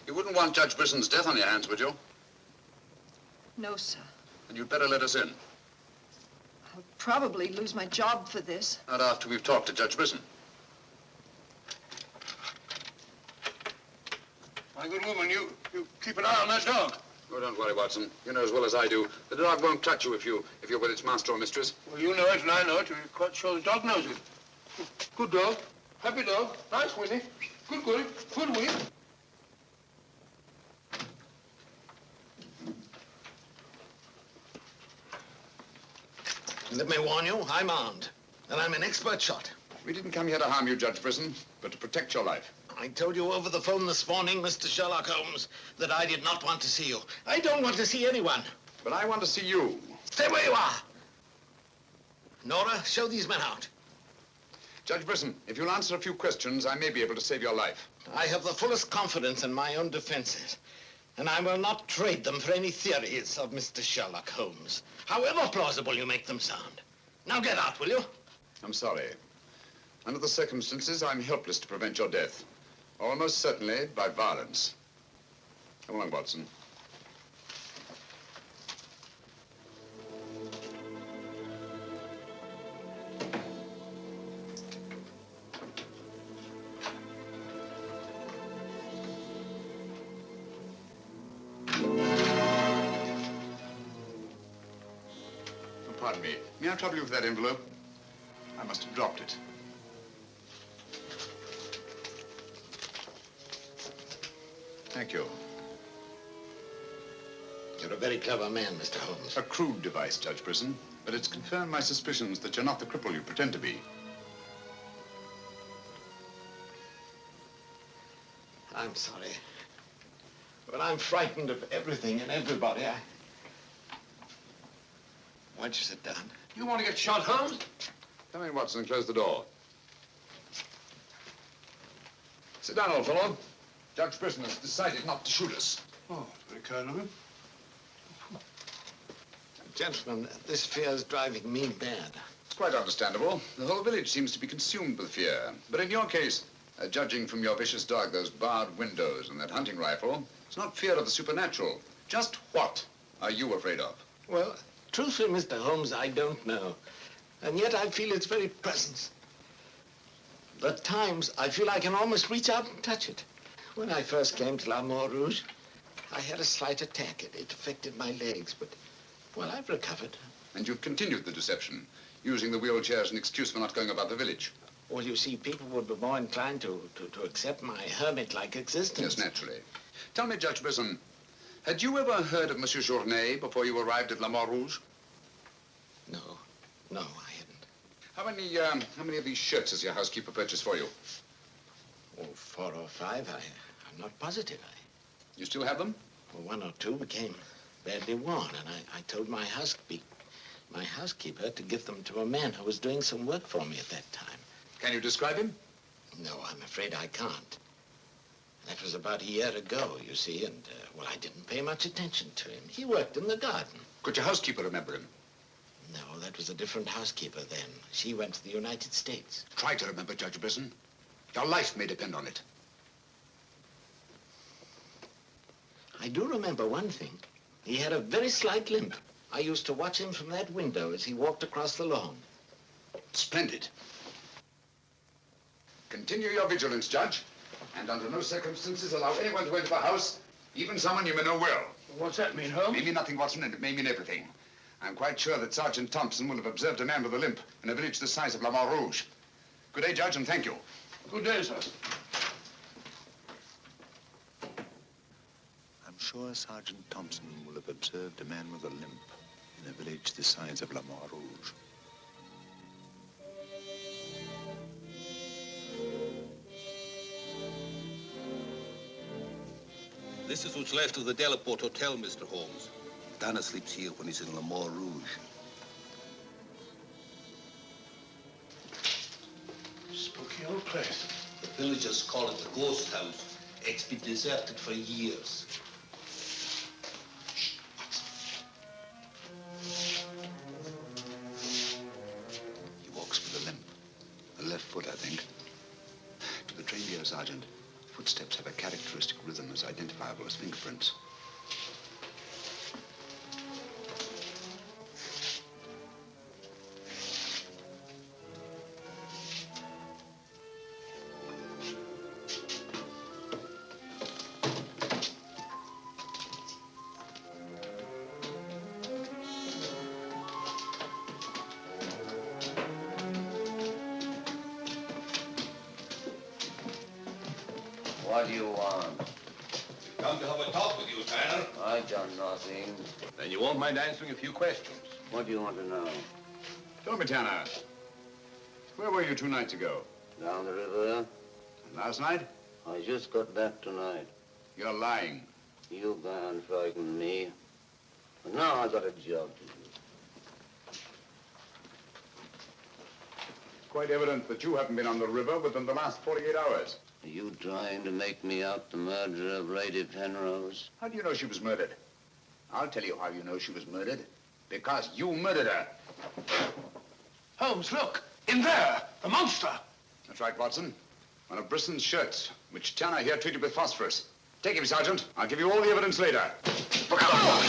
Speaker 15: You wouldn't want Judge Brisson's death on your hands, would you?
Speaker 18: No, sir.
Speaker 15: And you'd better let us in.
Speaker 18: I'll probably lose my job for this.
Speaker 15: Not after we've talked to Judge Brisson.
Speaker 9: My good woman, you keep an eye on that dog.
Speaker 15: Oh, don't worry, Watson. You know as well as I do. The dog won't touch you if you're with its master or mistress.
Speaker 9: Well, you know it and I know it. You're quite sure the dog knows it. Good dog. Happy dog. Nice, Winnie. Good Winnie.
Speaker 17: Let me warn you, I'm armed. And I'm an expert shot.
Speaker 15: We didn't come here to harm you, Judge Brisson, but to protect your life.
Speaker 17: I told you over the phone this morning, Mr. Sherlock Holmes, that I did not want to see you. I don't want to see anyone.
Speaker 15: But I want to see you.
Speaker 17: Stay where you are. Nora, show these men out.
Speaker 15: Judge Brisson, if you'll answer a few questions, I may be able to save your life.
Speaker 17: I have the fullest confidence in my own defenses, and I will not trade them for any theories of Mr. Sherlock Holmes, however plausible you make them sound. Now get out, will you?
Speaker 15: I'm sorry. Under the circumstances, I'm helpless to prevent your death. Almost certainly by violence. Come along, Watson. Pardon me. May I trouble you with that envelope? I must have dropped it. Thank you.
Speaker 17: You're a very clever man, Mr. Holmes.
Speaker 15: A crude device, Judge Brisson, but it's confirmed my suspicions that you're not the cripple you pretend to be.
Speaker 17: I'm sorry. But I'm frightened of everything and everybody. Why don't you sit down?
Speaker 9: You want to get shot, Holmes?
Speaker 15: Come in, Watson, and close the door. Sit down, old fellow. Judge Brisson has decided not to shoot us.
Speaker 9: Oh, very kind of him.
Speaker 17: Gentlemen, this fear is driving me mad.
Speaker 15: It's quite understandable. The whole village seems to be consumed with fear. But in your case, judging from your vicious dog, those barred windows, and that hunting rifle, it's not fear of the supernatural. Just what are you afraid of?
Speaker 17: Well, truthfully, Mr. Holmes, I don't know. And yet I feel its very presence. At times, I feel I can almost reach out and touch it. When I first came to La Mort Rouge, I had a slight attack. It affected my legs, but, well, I've recovered.
Speaker 15: And you've continued the deception, using the wheelchair as an excuse for not going about the village.
Speaker 17: Well, you see, people would be more inclined to accept my hermit-like existence.
Speaker 15: Yes, naturally. Tell me, Judge Brisson, had you ever heard of Monsieur Journet before you arrived at La Mort Rouge?
Speaker 17: No, I hadn't.
Speaker 15: How many of these shirts has your housekeeper purchased for you?
Speaker 17: Oh, 4 or 5. I'm not positive.
Speaker 15: You still have them?
Speaker 17: Well, 1 or 2 became badly worn, and I told my housekeeper to give them to a man who was doing some work for me at that time.
Speaker 15: Can you describe him?
Speaker 17: No, I'm afraid I can't. That was about a year ago, you see, and, well, I didn't pay much attention to him. He worked in the garden.
Speaker 15: Could your housekeeper remember him?
Speaker 17: No, that was a different housekeeper then. She went to the United States.
Speaker 15: Try to remember, Judge Brisson. Your life may depend on it.
Speaker 17: I do remember one thing. He had a very slight limp. I used to watch him from that window as he walked across the lawn.
Speaker 15: Splendid. Continue your vigilance, Judge. And under no circumstances allow anyone to enter the house, even someone you may know well.
Speaker 9: What's that mean, Holmes?
Speaker 15: It may mean nothing, Watson, and it may mean everything. I'm quite sure that Sergeant Thompson will have observed a man with a limp in a village the size of La Rouge. Good day, Judge, and thank you.
Speaker 9: Good day, sir.
Speaker 13: I'm sure Sergeant Thompson will have observed a man with a limp in a village the size of La Rouge.
Speaker 11: This is what's left of the Delaport Hotel, Mr. Holmes. Dana sleeps here when he's in La Rouge.
Speaker 9: Spooky old place.
Speaker 11: The villagers call it the ghost house. It's been deserted for years.
Speaker 15: He walks with a limp. A left foot, I think. To the trained ear, Sergeant, footsteps have a characteristic rhythm as identifiable as fingerprints.
Speaker 1: What do you want?
Speaker 11: We've come to have a talk with you, Tanner.
Speaker 1: I've done nothing.
Speaker 11: Then you won't mind answering a few questions.
Speaker 1: What do you want to know?
Speaker 15: Tell me, Tanner, where were you 2 nights ago?
Speaker 1: Down the river.
Speaker 15: And last night?
Speaker 1: I just got back tonight.
Speaker 15: You're lying.
Speaker 1: You can't frighten me. But now I got a job to do.
Speaker 15: Quite evident that you haven't been on the river within the last 48 hours.
Speaker 1: Are you trying to make me out the murderer of Lady Penrose?
Speaker 15: How do you know she was murdered? I'll tell you how you know she was murdered. Because you murdered her.
Speaker 9: Holmes, look! In there! The monster!
Speaker 15: That's right, Watson. One of Brisson's shirts, which Tanner here treated with phosphorus. Take him, Sergeant. I'll give you all the evidence later. Look out!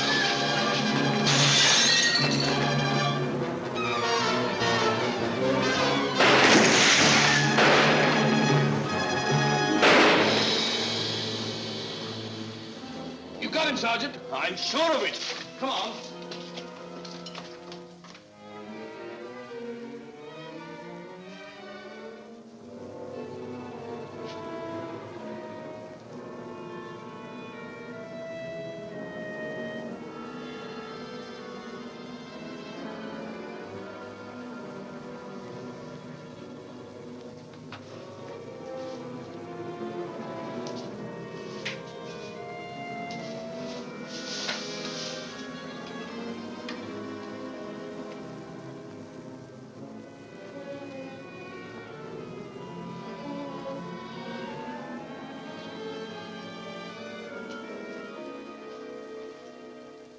Speaker 9: You got him, Sergeant.
Speaker 11: I'm sure of it.
Speaker 9: Come on.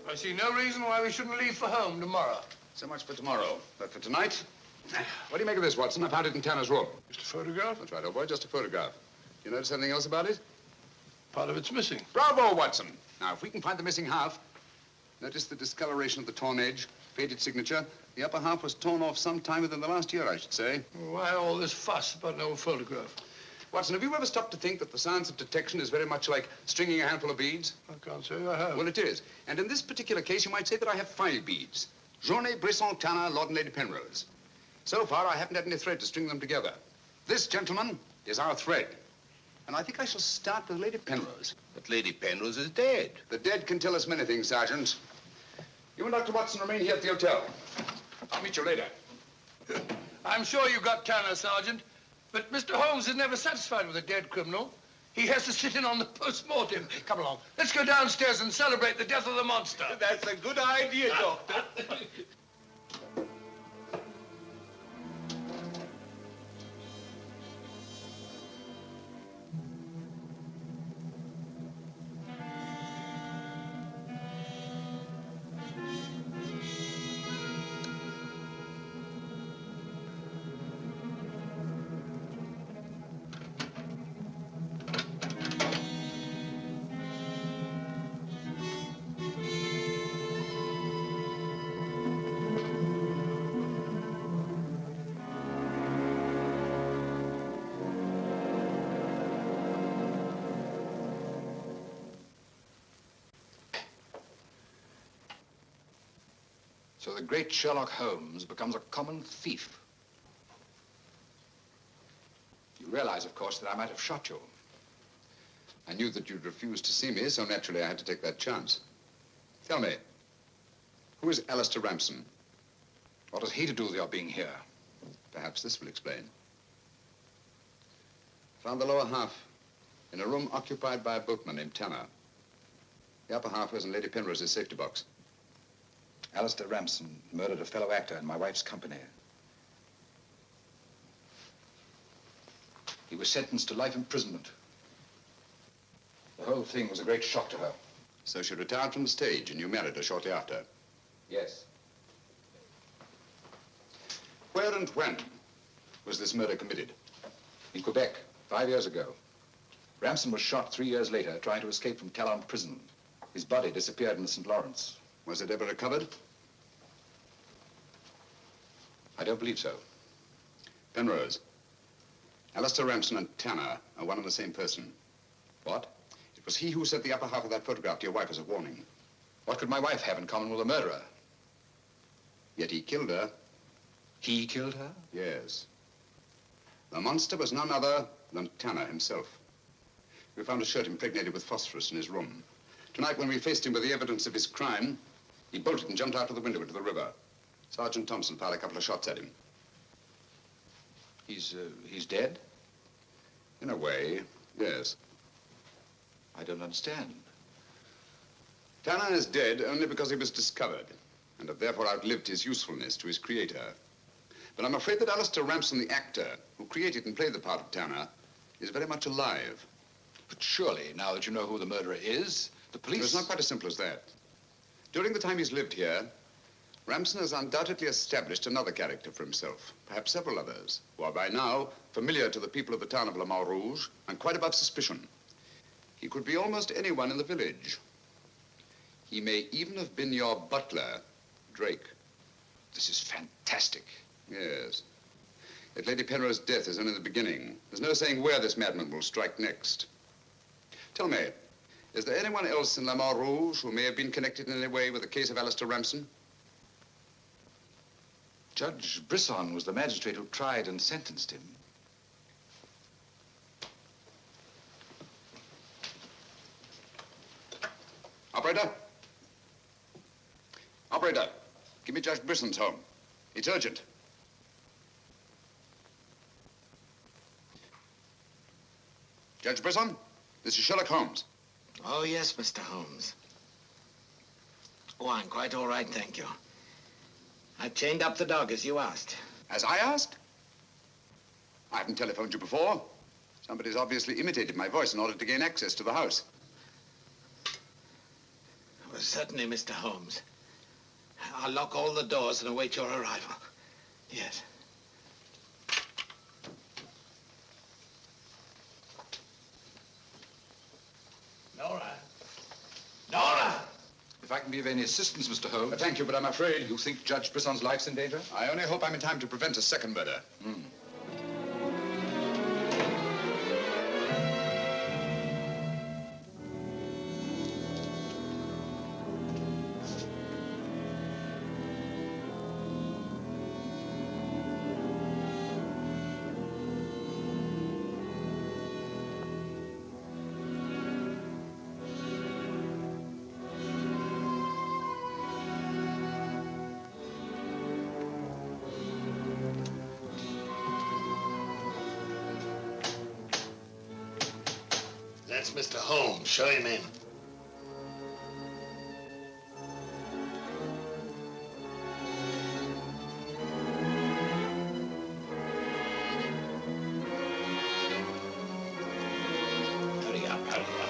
Speaker 9: I see no reason why we shouldn't leave for home tomorrow.
Speaker 15: So much for tomorrow. But for tonight, what do you make of this, Watson? I found it in Tanner's room.
Speaker 9: Just a photograph?
Speaker 15: That's right, old boy, just a photograph. You notice anything else about it?
Speaker 9: Part of it's missing.
Speaker 15: Bravo, Watson. Now, if we can find the missing half, notice the discoloration of the torn edge, faded signature. The upper half was torn off sometime within the last year, I should say.
Speaker 9: Why all this fuss about an old photograph?
Speaker 15: Watson, have you ever stopped to think that the science of detection is very much like stringing a handful of beads?
Speaker 9: I can't say I have.
Speaker 15: Well, it is. And in this particular case, you might say that I have 5 beads. Journée, Brisson, Tanner, Lord and Lady Penrose. So far, I haven't had any thread to string them together. This, gentlemen, is our thread. And I think I shall start with Lady Penrose.
Speaker 11: But Lady Penrose is dead.
Speaker 15: The dead can tell us many things, Sergeant. You and Dr. Watson remain here at the hotel. I'll meet you later.
Speaker 9: I'm sure you got Tanner, Sergeant. But Mr. Holmes is never satisfied with a dead criminal. He has to sit in on the post-mortem. Come along. Let's go downstairs and celebrate the death of the monster.
Speaker 11: That's a good idea, Doctor.
Speaker 7: So the great Sherlock Holmes becomes a common thief. You realize, of course, that I might have shot you.
Speaker 15: I knew that you'd refuse to see me, so naturally I had to take that chance. Tell me, who is Alistair Ramson?
Speaker 7: What has he to do with your being here?
Speaker 15: Perhaps this will explain. Found the lower half in a room occupied by a boatman named Tanner. The upper half was in Lady Penrose's safety box.
Speaker 7: Alistair Ramson murdered a fellow actor in my wife's company. He was sentenced to life imprisonment. The whole thing was a great shock to her.
Speaker 15: So she retired from the stage and you married her shortly after?
Speaker 7: Yes.
Speaker 15: Where and when was this murder committed?
Speaker 7: In Quebec, 5 years ago. Ramson was shot 3 years later trying to escape from Talon prison. His body disappeared in the St. Lawrence.
Speaker 15: Was it ever recovered?
Speaker 7: I don't believe so.
Speaker 15: Penrose, Alistair Ramson and Tanner are one and the same person.
Speaker 7: What?
Speaker 15: It was he who sent the upper half of that photograph to your wife as a warning.
Speaker 7: What could my wife have in common with a murderer?
Speaker 15: Yet he killed her.
Speaker 7: He killed her?
Speaker 15: Yes. The monster was none other than Tanner himself. We found a shirt impregnated with phosphorus in his room. Tonight, when we faced him with the evidence of his crime, he bolted and jumped out of the window into the river. Sergeant Thompson fired a couple of shots at him.
Speaker 7: He's dead?
Speaker 15: In a way, yes.
Speaker 7: I don't understand.
Speaker 15: Tanner is dead only because he was discovered, and have therefore outlived his usefulness to his creator. But I'm afraid that Alistair Ramson, the actor, who created and played the part of Tanner, is very much alive.
Speaker 7: But surely, now that you know who the murderer is, the police...
Speaker 15: It's not quite as simple as that. During the time he's lived here, Ramson has undoubtedly established another character for himself, perhaps several others, who are by now familiar to the people of the town of Le Mans Rouge and quite above suspicion. He could be almost anyone in the village. He may even have been your butler, Drake.
Speaker 7: This is fantastic.
Speaker 15: Yes. Yet Lady Penrose's death is only the beginning. There's no saying where this madman will strike next. Tell me, is there anyone else in Le Mans Rouge who may have been connected in any way with the case of Alistair Ramson?
Speaker 7: Judge Brisson was the magistrate who tried and sentenced him.
Speaker 15: Operator? Operator, give me Judge Brisson's home. It's urgent. Judge Brisson, this is Sherlock Holmes.
Speaker 17: Oh, yes, Mr. Holmes. Oh, I'm quite all right, thank you. I've chained up the dog, as you asked.
Speaker 15: As I asked? I haven't telephoned you before. Somebody's obviously imitated my voice in order to gain access to the house.
Speaker 17: Well, certainly, Mr. Holmes. I'll lock all the doors and await your arrival. Yes.
Speaker 7: Nora! Nora! If I can be of any assistance, Mr. Holmes...
Speaker 15: Thank you, but I'm afraid...
Speaker 7: You think Judge Brisson's life's in danger?
Speaker 15: I only hope I'm in time to prevent a second murder.
Speaker 17: That's Mr. Holmes. Show him in. Hurry up, hurry up.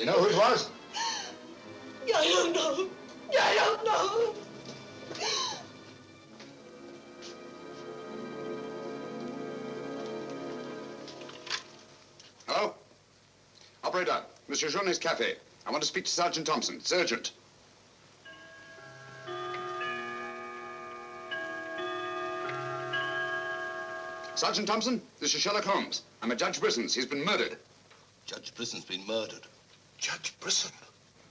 Speaker 15: You know who it was?
Speaker 19: I don't know. I don't know.
Speaker 15: Hello? Operator, Monsieur Journet's cafe. I want to speak to Sergeant Thompson. It's urgent. Sergeant Thompson, this is Sherlock Holmes. I'm at Judge Brisson's. He's been murdered.
Speaker 11: Judge Brisson's been murdered.
Speaker 15: Judge Brisson?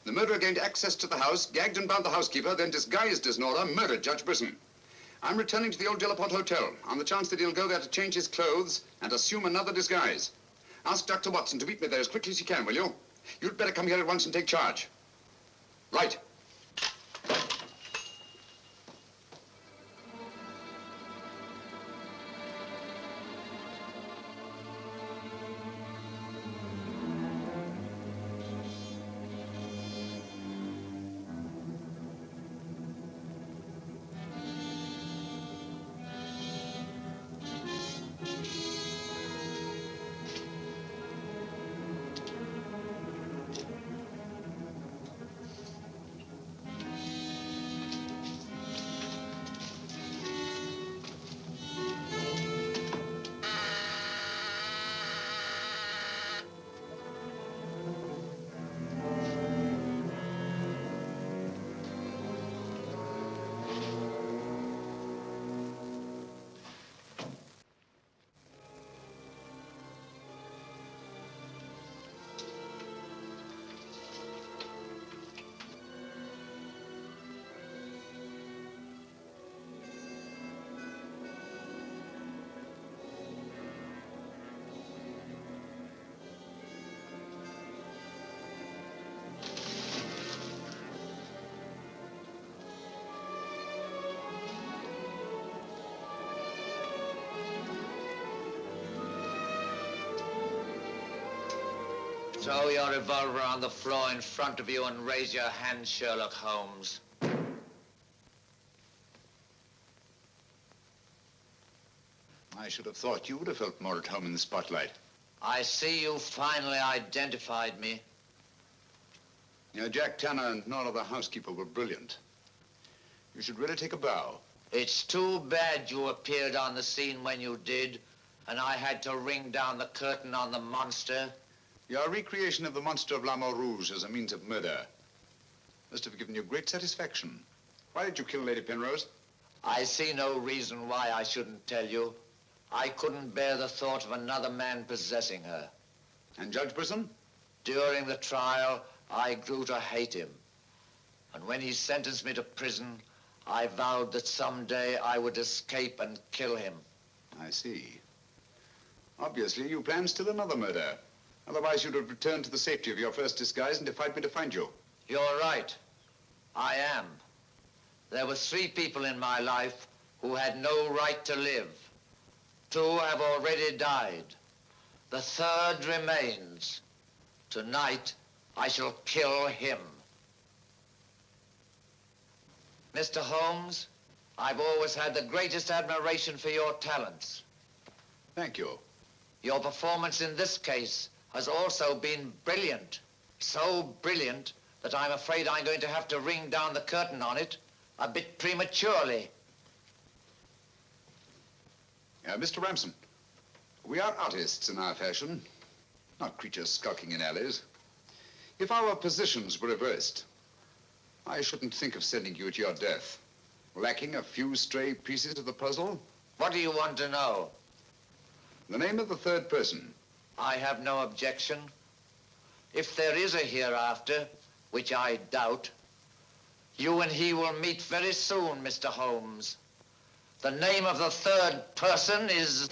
Speaker 15: The murderer gained access to the house, gagged and bound the housekeeper, then disguised as Nora, murdered Judge Brisson. I'm returning to the old Delaporte Hotel on the chance that he'll go there to change his clothes and assume another disguise. Ask Dr. Watson to meet me there as quickly as he can, will you? You'd better come here at once and take charge. Right.
Speaker 20: Throw your revolver on the floor in front of you and raise your hand, Sherlock Holmes.
Speaker 15: I should have thought you would have felt more at home in the spotlight.
Speaker 20: I see you finally identified me.
Speaker 15: Jack Tanner and Nora, the housekeeper, were brilliant. You should really take a bow.
Speaker 20: It's too bad you appeared on the scene when you did, and I had to ring down the curtain on the monster.
Speaker 15: Your recreation of the monster of La Mort Rouge as a means of murder must have given you great satisfaction. Why did you kill Lady Penrose?
Speaker 20: I see no reason why I shouldn't tell you. I couldn't bear the thought of another man possessing her.
Speaker 15: And Judge Brisson?
Speaker 20: During the trial, I grew to hate him. And when he sentenced me to prison, I vowed that someday I would escape and kill him.
Speaker 15: I see. Obviously, you planned still another murder. Otherwise, you'd have returned to the safety of your first disguise and defied me to find you.
Speaker 20: You're right. I am. There were 3 people in my life who had no right to live. 2 have already died. The 3rd remains. Tonight, I shall kill him. Mr. Holmes, I've always had the greatest admiration for your talents.
Speaker 15: Thank you.
Speaker 20: Your performance in this case has also been brilliant. So brilliant that I'm afraid I'm going to have to ring down the curtain on it a bit prematurely.
Speaker 15: Mr. Ramson, we are artists in our fashion, not creatures skulking in alleys. If our positions were reversed, I shouldn't think of sending you to your death, lacking a few stray pieces of the puzzle.
Speaker 20: What do you want to know?
Speaker 15: The name of the 3rd person.
Speaker 20: I have no objection. If there is a hereafter, which I doubt, you and he will meet very soon, Mr. Holmes. The name of the 3rd person is...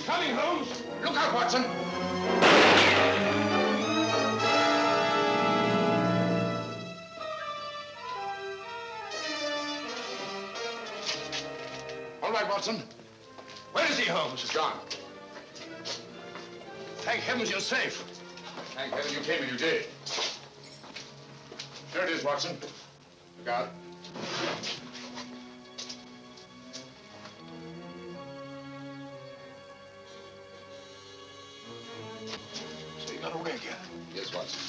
Speaker 9: Coming, Holmes!
Speaker 15: Look out, Watson! All right, Watson.
Speaker 9: Where is he, Holmes?
Speaker 15: He's gone.
Speaker 9: Thank heavens you're safe.
Speaker 15: Thank heaven you came and you did. is, Watson. Look out.
Speaker 9: So you got away again?
Speaker 15: Yes, Watson.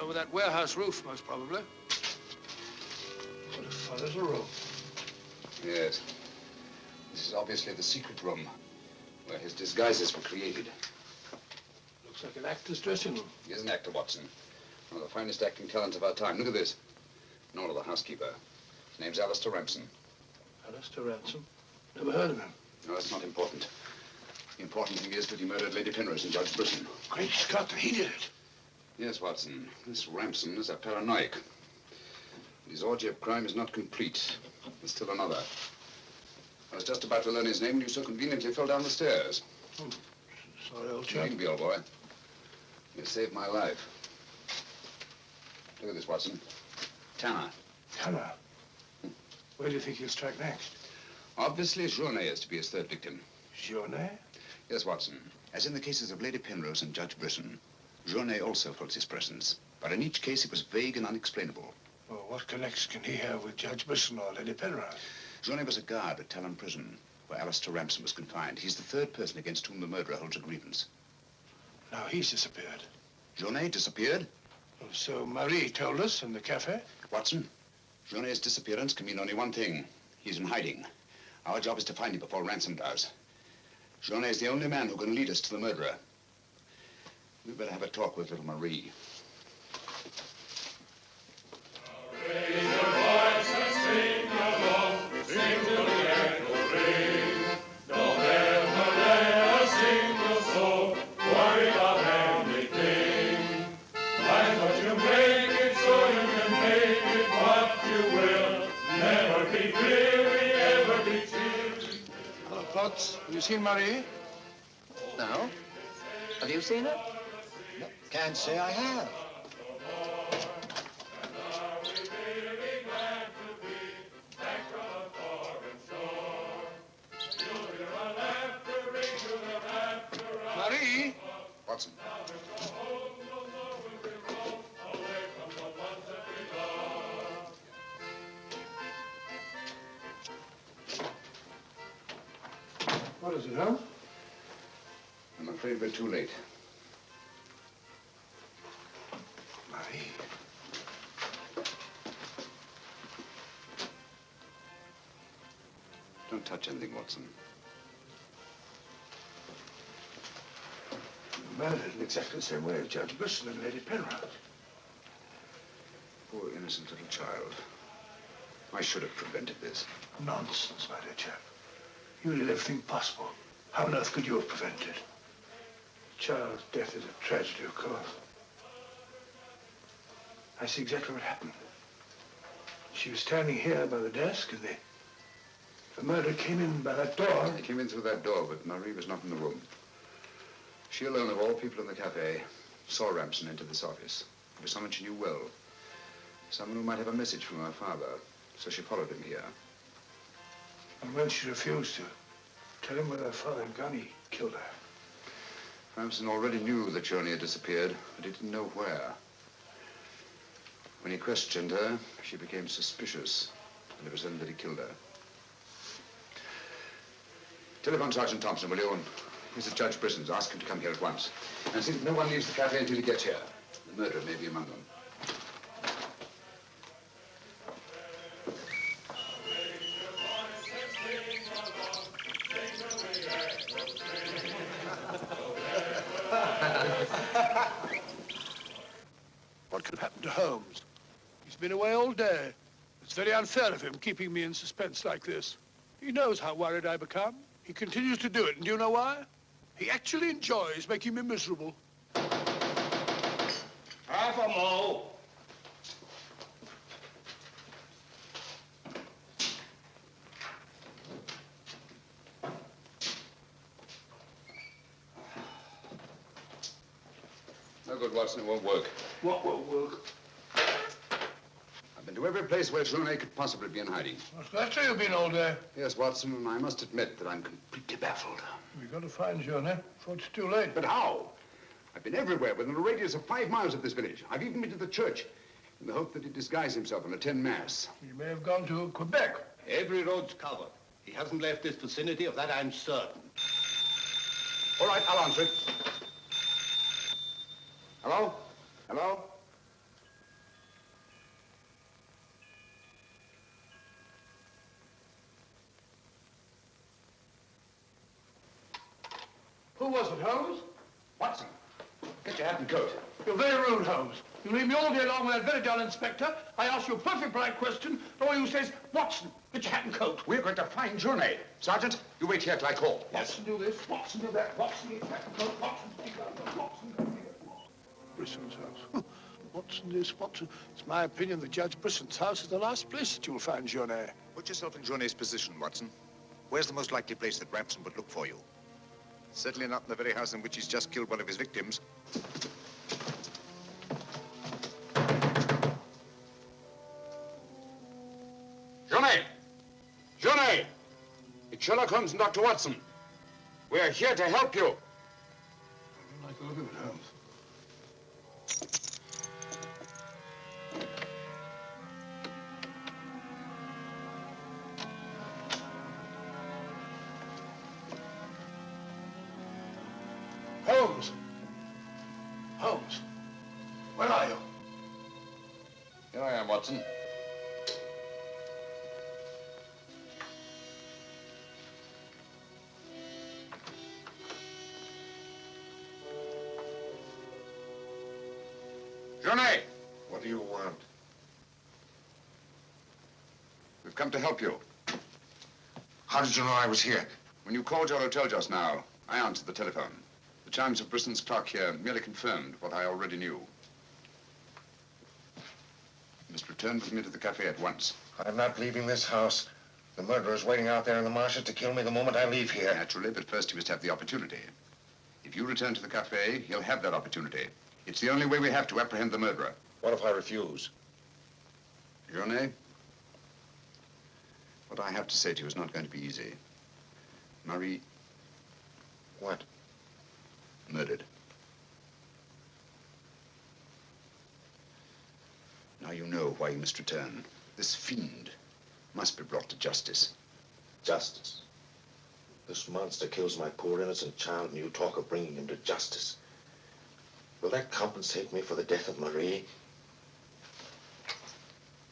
Speaker 9: Over that warehouse roof, most probably. What a fellow's a room.
Speaker 15: Yes. This is obviously the secret room where his disguises were created.
Speaker 9: Looks like an actor's dressing room.
Speaker 15: He is an actor, Watson. One of the finest acting talents of our time. Look at this. An order of the housekeeper. His name's Alistair Ramson.
Speaker 9: Alistair Ransom? Never heard of him.
Speaker 15: No, that's not important. The important thing is that he murdered Lady Penrose and Judge Brisson.
Speaker 9: Great Scott, he did it.
Speaker 15: Yes, Watson. This Ramson is a paranoiac. His orgy of crime is not complete. There's still another. I was just about to learn his name when you so conveniently fell down the stairs.
Speaker 9: Oh, sorry, old chap.
Speaker 15: Needn't be, old boy. You saved my life. Look at this, Watson. Tanner.
Speaker 9: Tanner? Where do you think he'll strike next?
Speaker 15: Obviously, Journet is to be his third victim.
Speaker 9: Journet?
Speaker 15: Yes, Watson. As in the cases of Lady Penrose and Judge Brisson, Journet also felt his presence. But in each case, it was vague and unexplainable.
Speaker 9: Well, what connection can he have with Judge Brisson or Lady Penrose?
Speaker 15: Journet was a guard at Talon Prison, where Alistair Ramson was confined. He's the third person against whom the murderer holds a grievance.
Speaker 9: Now he's disappeared.
Speaker 15: Journet disappeared?
Speaker 9: Well, so Marie told us in the cafe.
Speaker 15: Watson, Journet's disappearance can mean only one thing. He's in hiding. Our job is to find him before Ransom does. Journet is the only man who can lead us to the murderer. We'd better have a talk with little Marie.
Speaker 21: Raise your voice and sing along, sing till the echo ring. Don't ever let a single soul worry about anything. Find what you make it so you can make it what you will. Never be weary, ever be cheery.
Speaker 9: Hello, Potts. Have you seen Marie?
Speaker 1: No. Have you seen her? No, can't say I have.
Speaker 9: Marie?
Speaker 15: Watson.
Speaker 9: What is it, Holmes?
Speaker 15: I'm afraid we're too late.
Speaker 9: Marie.
Speaker 15: Don't touch anything, Watson.
Speaker 9: Murdered in exactly the same way as Judge Brisson and Lady Penrose.
Speaker 15: Poor innocent little child. I should have prevented this.
Speaker 9: Nonsense, my dear chap. You did everything possible. How on earth could you have prevented it? The child's death is a tragedy, of course. I see exactly what happened. She was standing here by the desk, and the murderer came in by that door.
Speaker 15: He came in through that door, but Marie was not in the room. She alone, of all people in the cafe, saw Ramson enter this office. It was someone she knew well. Someone who might have a message from her father. So she followed him here.
Speaker 9: And when she refused to tell him where her father had gone, he killed her.
Speaker 15: Ramson already knew that Journey had disappeared, but he didn't know where. When he questioned her, she became suspicious, and it was then that he killed her. Telephone Sergeant Thompson, will you? Here's the Judge Brisson's. Ask him to come here at once. And see that no one leaves the cafe until he gets here. The murderer may be among them.
Speaker 9: What could have happened to Holmes? He's been away all day. It's very unfair of him keeping me in suspense like this. He knows how worried I become. He continues to do it, and do you know why? He actually enjoys making me miserable.
Speaker 21: Half a mo.
Speaker 15: No good, Watson. It won't work.
Speaker 9: What won't work?
Speaker 15: I've been to every place where Journey could possibly be in hiding.
Speaker 9: That's where you've been all day.
Speaker 15: Yes, Watson, and I must admit that I'm completely baffled.
Speaker 9: We've got to find Journey before it's too late.
Speaker 15: But how? I've been everywhere within a radius of 5 miles of this village. I've even been to the church. in the hope that he'd disguise himself and attend mass.
Speaker 9: He may have gone to Quebec.
Speaker 11: Every road's covered. He hasn't left this vicinity, of that I'm certain.
Speaker 15: All right, I'll answer it. Hello? Hello?
Speaker 9: Who was it, Holmes?
Speaker 15: Watson, get your hat and coat.
Speaker 9: You're very rude, Holmes. You leave me all day long with that very dull inspector. I ask you a perfect right question, and all you say is, Watson, get your hat and coat.
Speaker 15: We're going to find Journey. Sergeant, you wait here till I call.
Speaker 9: Watson, do this. Watson, do that. Watson, get your hat and coat. Watson, speak up. Watson, come here. Brisson's house. Watson, this, Watson. It's my opinion that Judge Brisson's house is the last place that you'll find Journey.
Speaker 8: Put yourself in Journey's position, Watson. Where's the most likely place that Ramson would look for you? Certainly not in the very house in which he's just killed one of his victims.
Speaker 15: Journey! Journey! It's Sherlock Holmes and Dr. Watson. We're here to help you.
Speaker 9: I don't like the look of it, Holmes. Holmes! Holmes! Where are you?
Speaker 15: Here I am, Watson. Journey!
Speaker 8: What do you want?
Speaker 15: We've come to help you.
Speaker 8: How did you know I was here?
Speaker 15: When you called your hotel just now, I answered the telephone. The chimes of Brisson's clock here merely confirmed what I already knew. You must return with me to the cafe at once.
Speaker 8: I'm not leaving this house. The murderer's waiting out there in the marshes to kill me the moment I leave here.
Speaker 15: Naturally, but first he must have the opportunity. If you return to the cafe, he'll have that opportunity. It's the only way we have to apprehend the murderer.
Speaker 8: What if I refuse?
Speaker 15: Journey, what I have to say to you is not going to be easy. Marie...
Speaker 8: What?
Speaker 15: Murdered. Now you know why you must return. This fiend must be brought to justice.
Speaker 8: Justice? This monster kills my poor innocent child, and you talk of bringing him to justice. Will that compensate me for the death of Marie?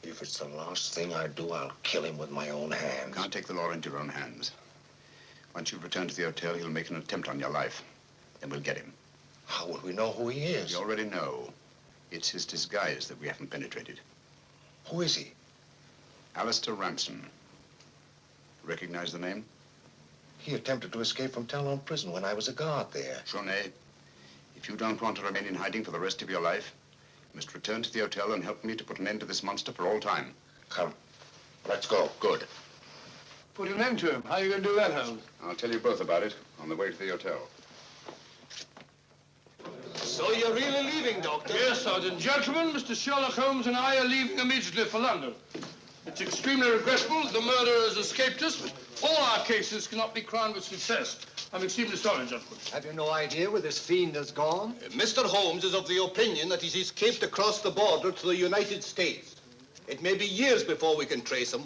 Speaker 8: If it's the last thing I do, I'll kill him with my own hands.
Speaker 15: Can't take the law into your own hands. Once you've returned to the hotel, he'll make an attempt on your life. Then we'll get him.
Speaker 8: How will we know who he is?
Speaker 15: We already know. It's his disguise that we haven't penetrated.
Speaker 8: Who is he?
Speaker 15: Alistair Ramson. Recognize the name?
Speaker 8: He attempted to escape from Talon prison when I was a guard there.
Speaker 15: Journey, if you don't want to remain in hiding for the rest of your life, you must return to the hotel and help me to put an end to this monster for all time.
Speaker 8: Come. Let's go.
Speaker 15: Good.
Speaker 9: Put an end to him. How are you going to do that, Holmes?
Speaker 15: I'll tell you both about it on the way to the hotel.
Speaker 11: So you're really leaving, Doctor?
Speaker 9: Yes, Sergeant. Gentlemen, Mr. Sherlock Holmes and I are leaving immediately for London. It's extremely regrettable that the murderer has escaped us, but all our cases cannot be crowned with success. I'm extremely sorry, gentlemen.
Speaker 16: Have you no idea where this fiend has gone?
Speaker 11: Mr. Holmes is of the opinion that he's escaped across the border to the United States. It may be years before we can trace him,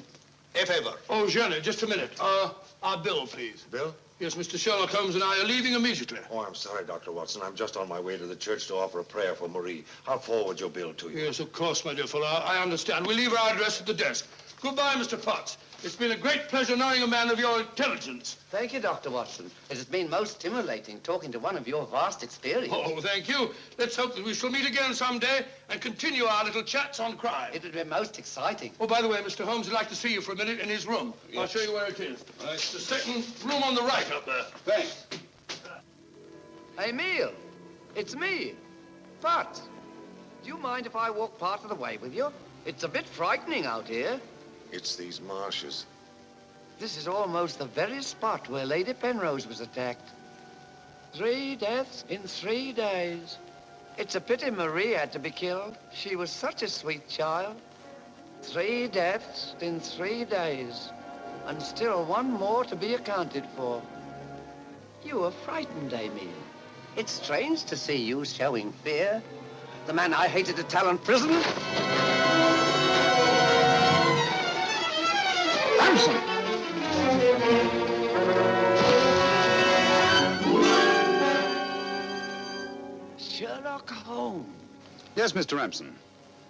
Speaker 11: if ever.
Speaker 9: Oh, Jenny, just a minute. Our bill, please.
Speaker 8: Bill?
Speaker 9: Yes, Mr. Sherlock Holmes and I are leaving immediately.
Speaker 8: Oh, I'm sorry, Dr. Watson. I'm just on my way to the church to offer a prayer for Marie. I'll forward your bill to you.
Speaker 9: Yes, of course, my dear fellow. I understand. We'll leave our address at the desk. Goodbye, Mr. Potts. It's been a great pleasure knowing a man of your intelligence.
Speaker 5: Thank you, Dr. Watson. It has been most stimulating talking to one of your vast experience.
Speaker 9: Oh, thank you. Let's hope that we shall meet again someday and continue our little chats on crime.
Speaker 5: It would be most exciting.
Speaker 9: Oh, by the way, Mr. Holmes would like to see you for a minute in his room.
Speaker 11: Yes.
Speaker 9: I'll show you where it is. It's the second room on the right up there.
Speaker 11: Thanks.
Speaker 5: Emile, it's me, Potts. Do you mind if I walk part of the way with you? It's a bit frightening out here.
Speaker 8: It's these marshes.
Speaker 5: This is almost the very spot where Lady Penrose was attacked. 3 deaths in 3 days. It's a pity Marie had to be killed. She was such a sweet child. 3 deaths in 3 days. And still one more to be accounted for. You were frightened, Emile. It's strange to see you showing fear. The man I hated at Talon Prison?
Speaker 15: Ransom!
Speaker 5: Sherlock Holmes.
Speaker 15: Yes, Mr. Ramson.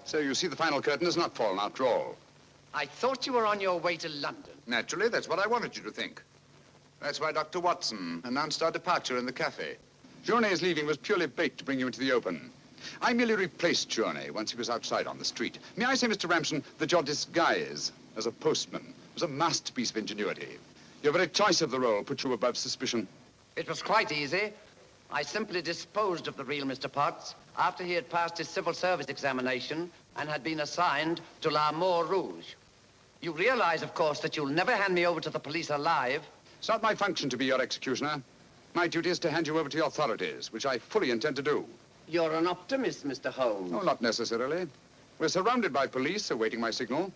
Speaker 15: So you see the final curtain has not fallen after all.
Speaker 5: I thought you were on your way to London.
Speaker 15: Naturally, that's what I wanted you to think. That's why Dr. Watson announced our departure in the cafe. Journey's leaving was purely bait to bring you into the open. I merely replaced Journey once he was outside on the street. May I say, Mr. Ramson, that your disguise as a postman was a masterpiece of ingenuity. Your very choice of the role put you above suspicion.
Speaker 5: It was quite easy. I simply disposed of the real Mr. Potts after he had passed his civil service examination and had been assigned to L'Amour Rouge. You realize, of course, that you'll never hand me over to the police alive.
Speaker 15: It's not my function to be your executioner. My duty is to hand you over to the authorities, which I fully intend to do.
Speaker 5: You're an optimist, Mr. Holmes.
Speaker 15: No, not necessarily. We're surrounded by police awaiting my signal.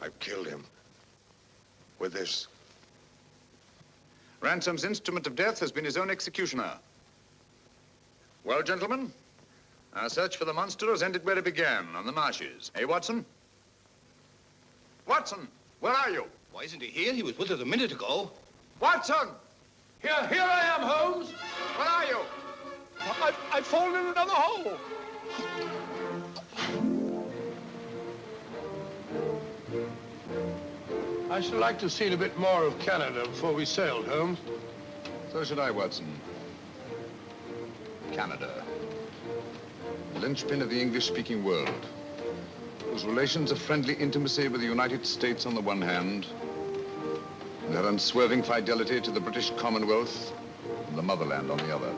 Speaker 3: I've killed him. With this.
Speaker 15: Ransom's instrument of death has been his own executioner. Well, gentlemen, our search for the monster has ended where it began, on the marshes. Eh, Watson? Watson, where are you?
Speaker 11: Why isn't he here? He was with us a minute ago.
Speaker 15: Watson!
Speaker 9: Here I am, Holmes.
Speaker 15: Where are you?
Speaker 9: I've fallen in another hole. I should like to have seen a bit more of Canada before we sailed, Holmes.
Speaker 15: So should I, Watson. Canada. The linchpin of the English-speaking world, whose relations of friendly intimacy with the United States on the one hand, and their unswerving fidelity to the British Commonwealth and the motherland on the other.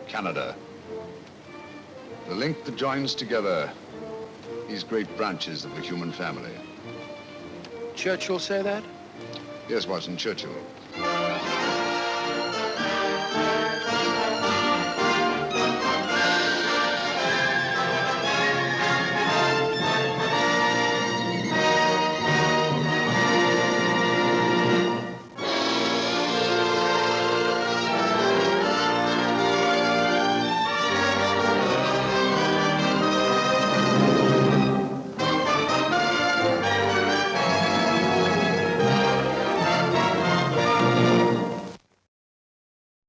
Speaker 15: Canada. The link that joins together these great branches of the human family.
Speaker 9: Churchill say that?
Speaker 15: Yes, Watson, Churchill.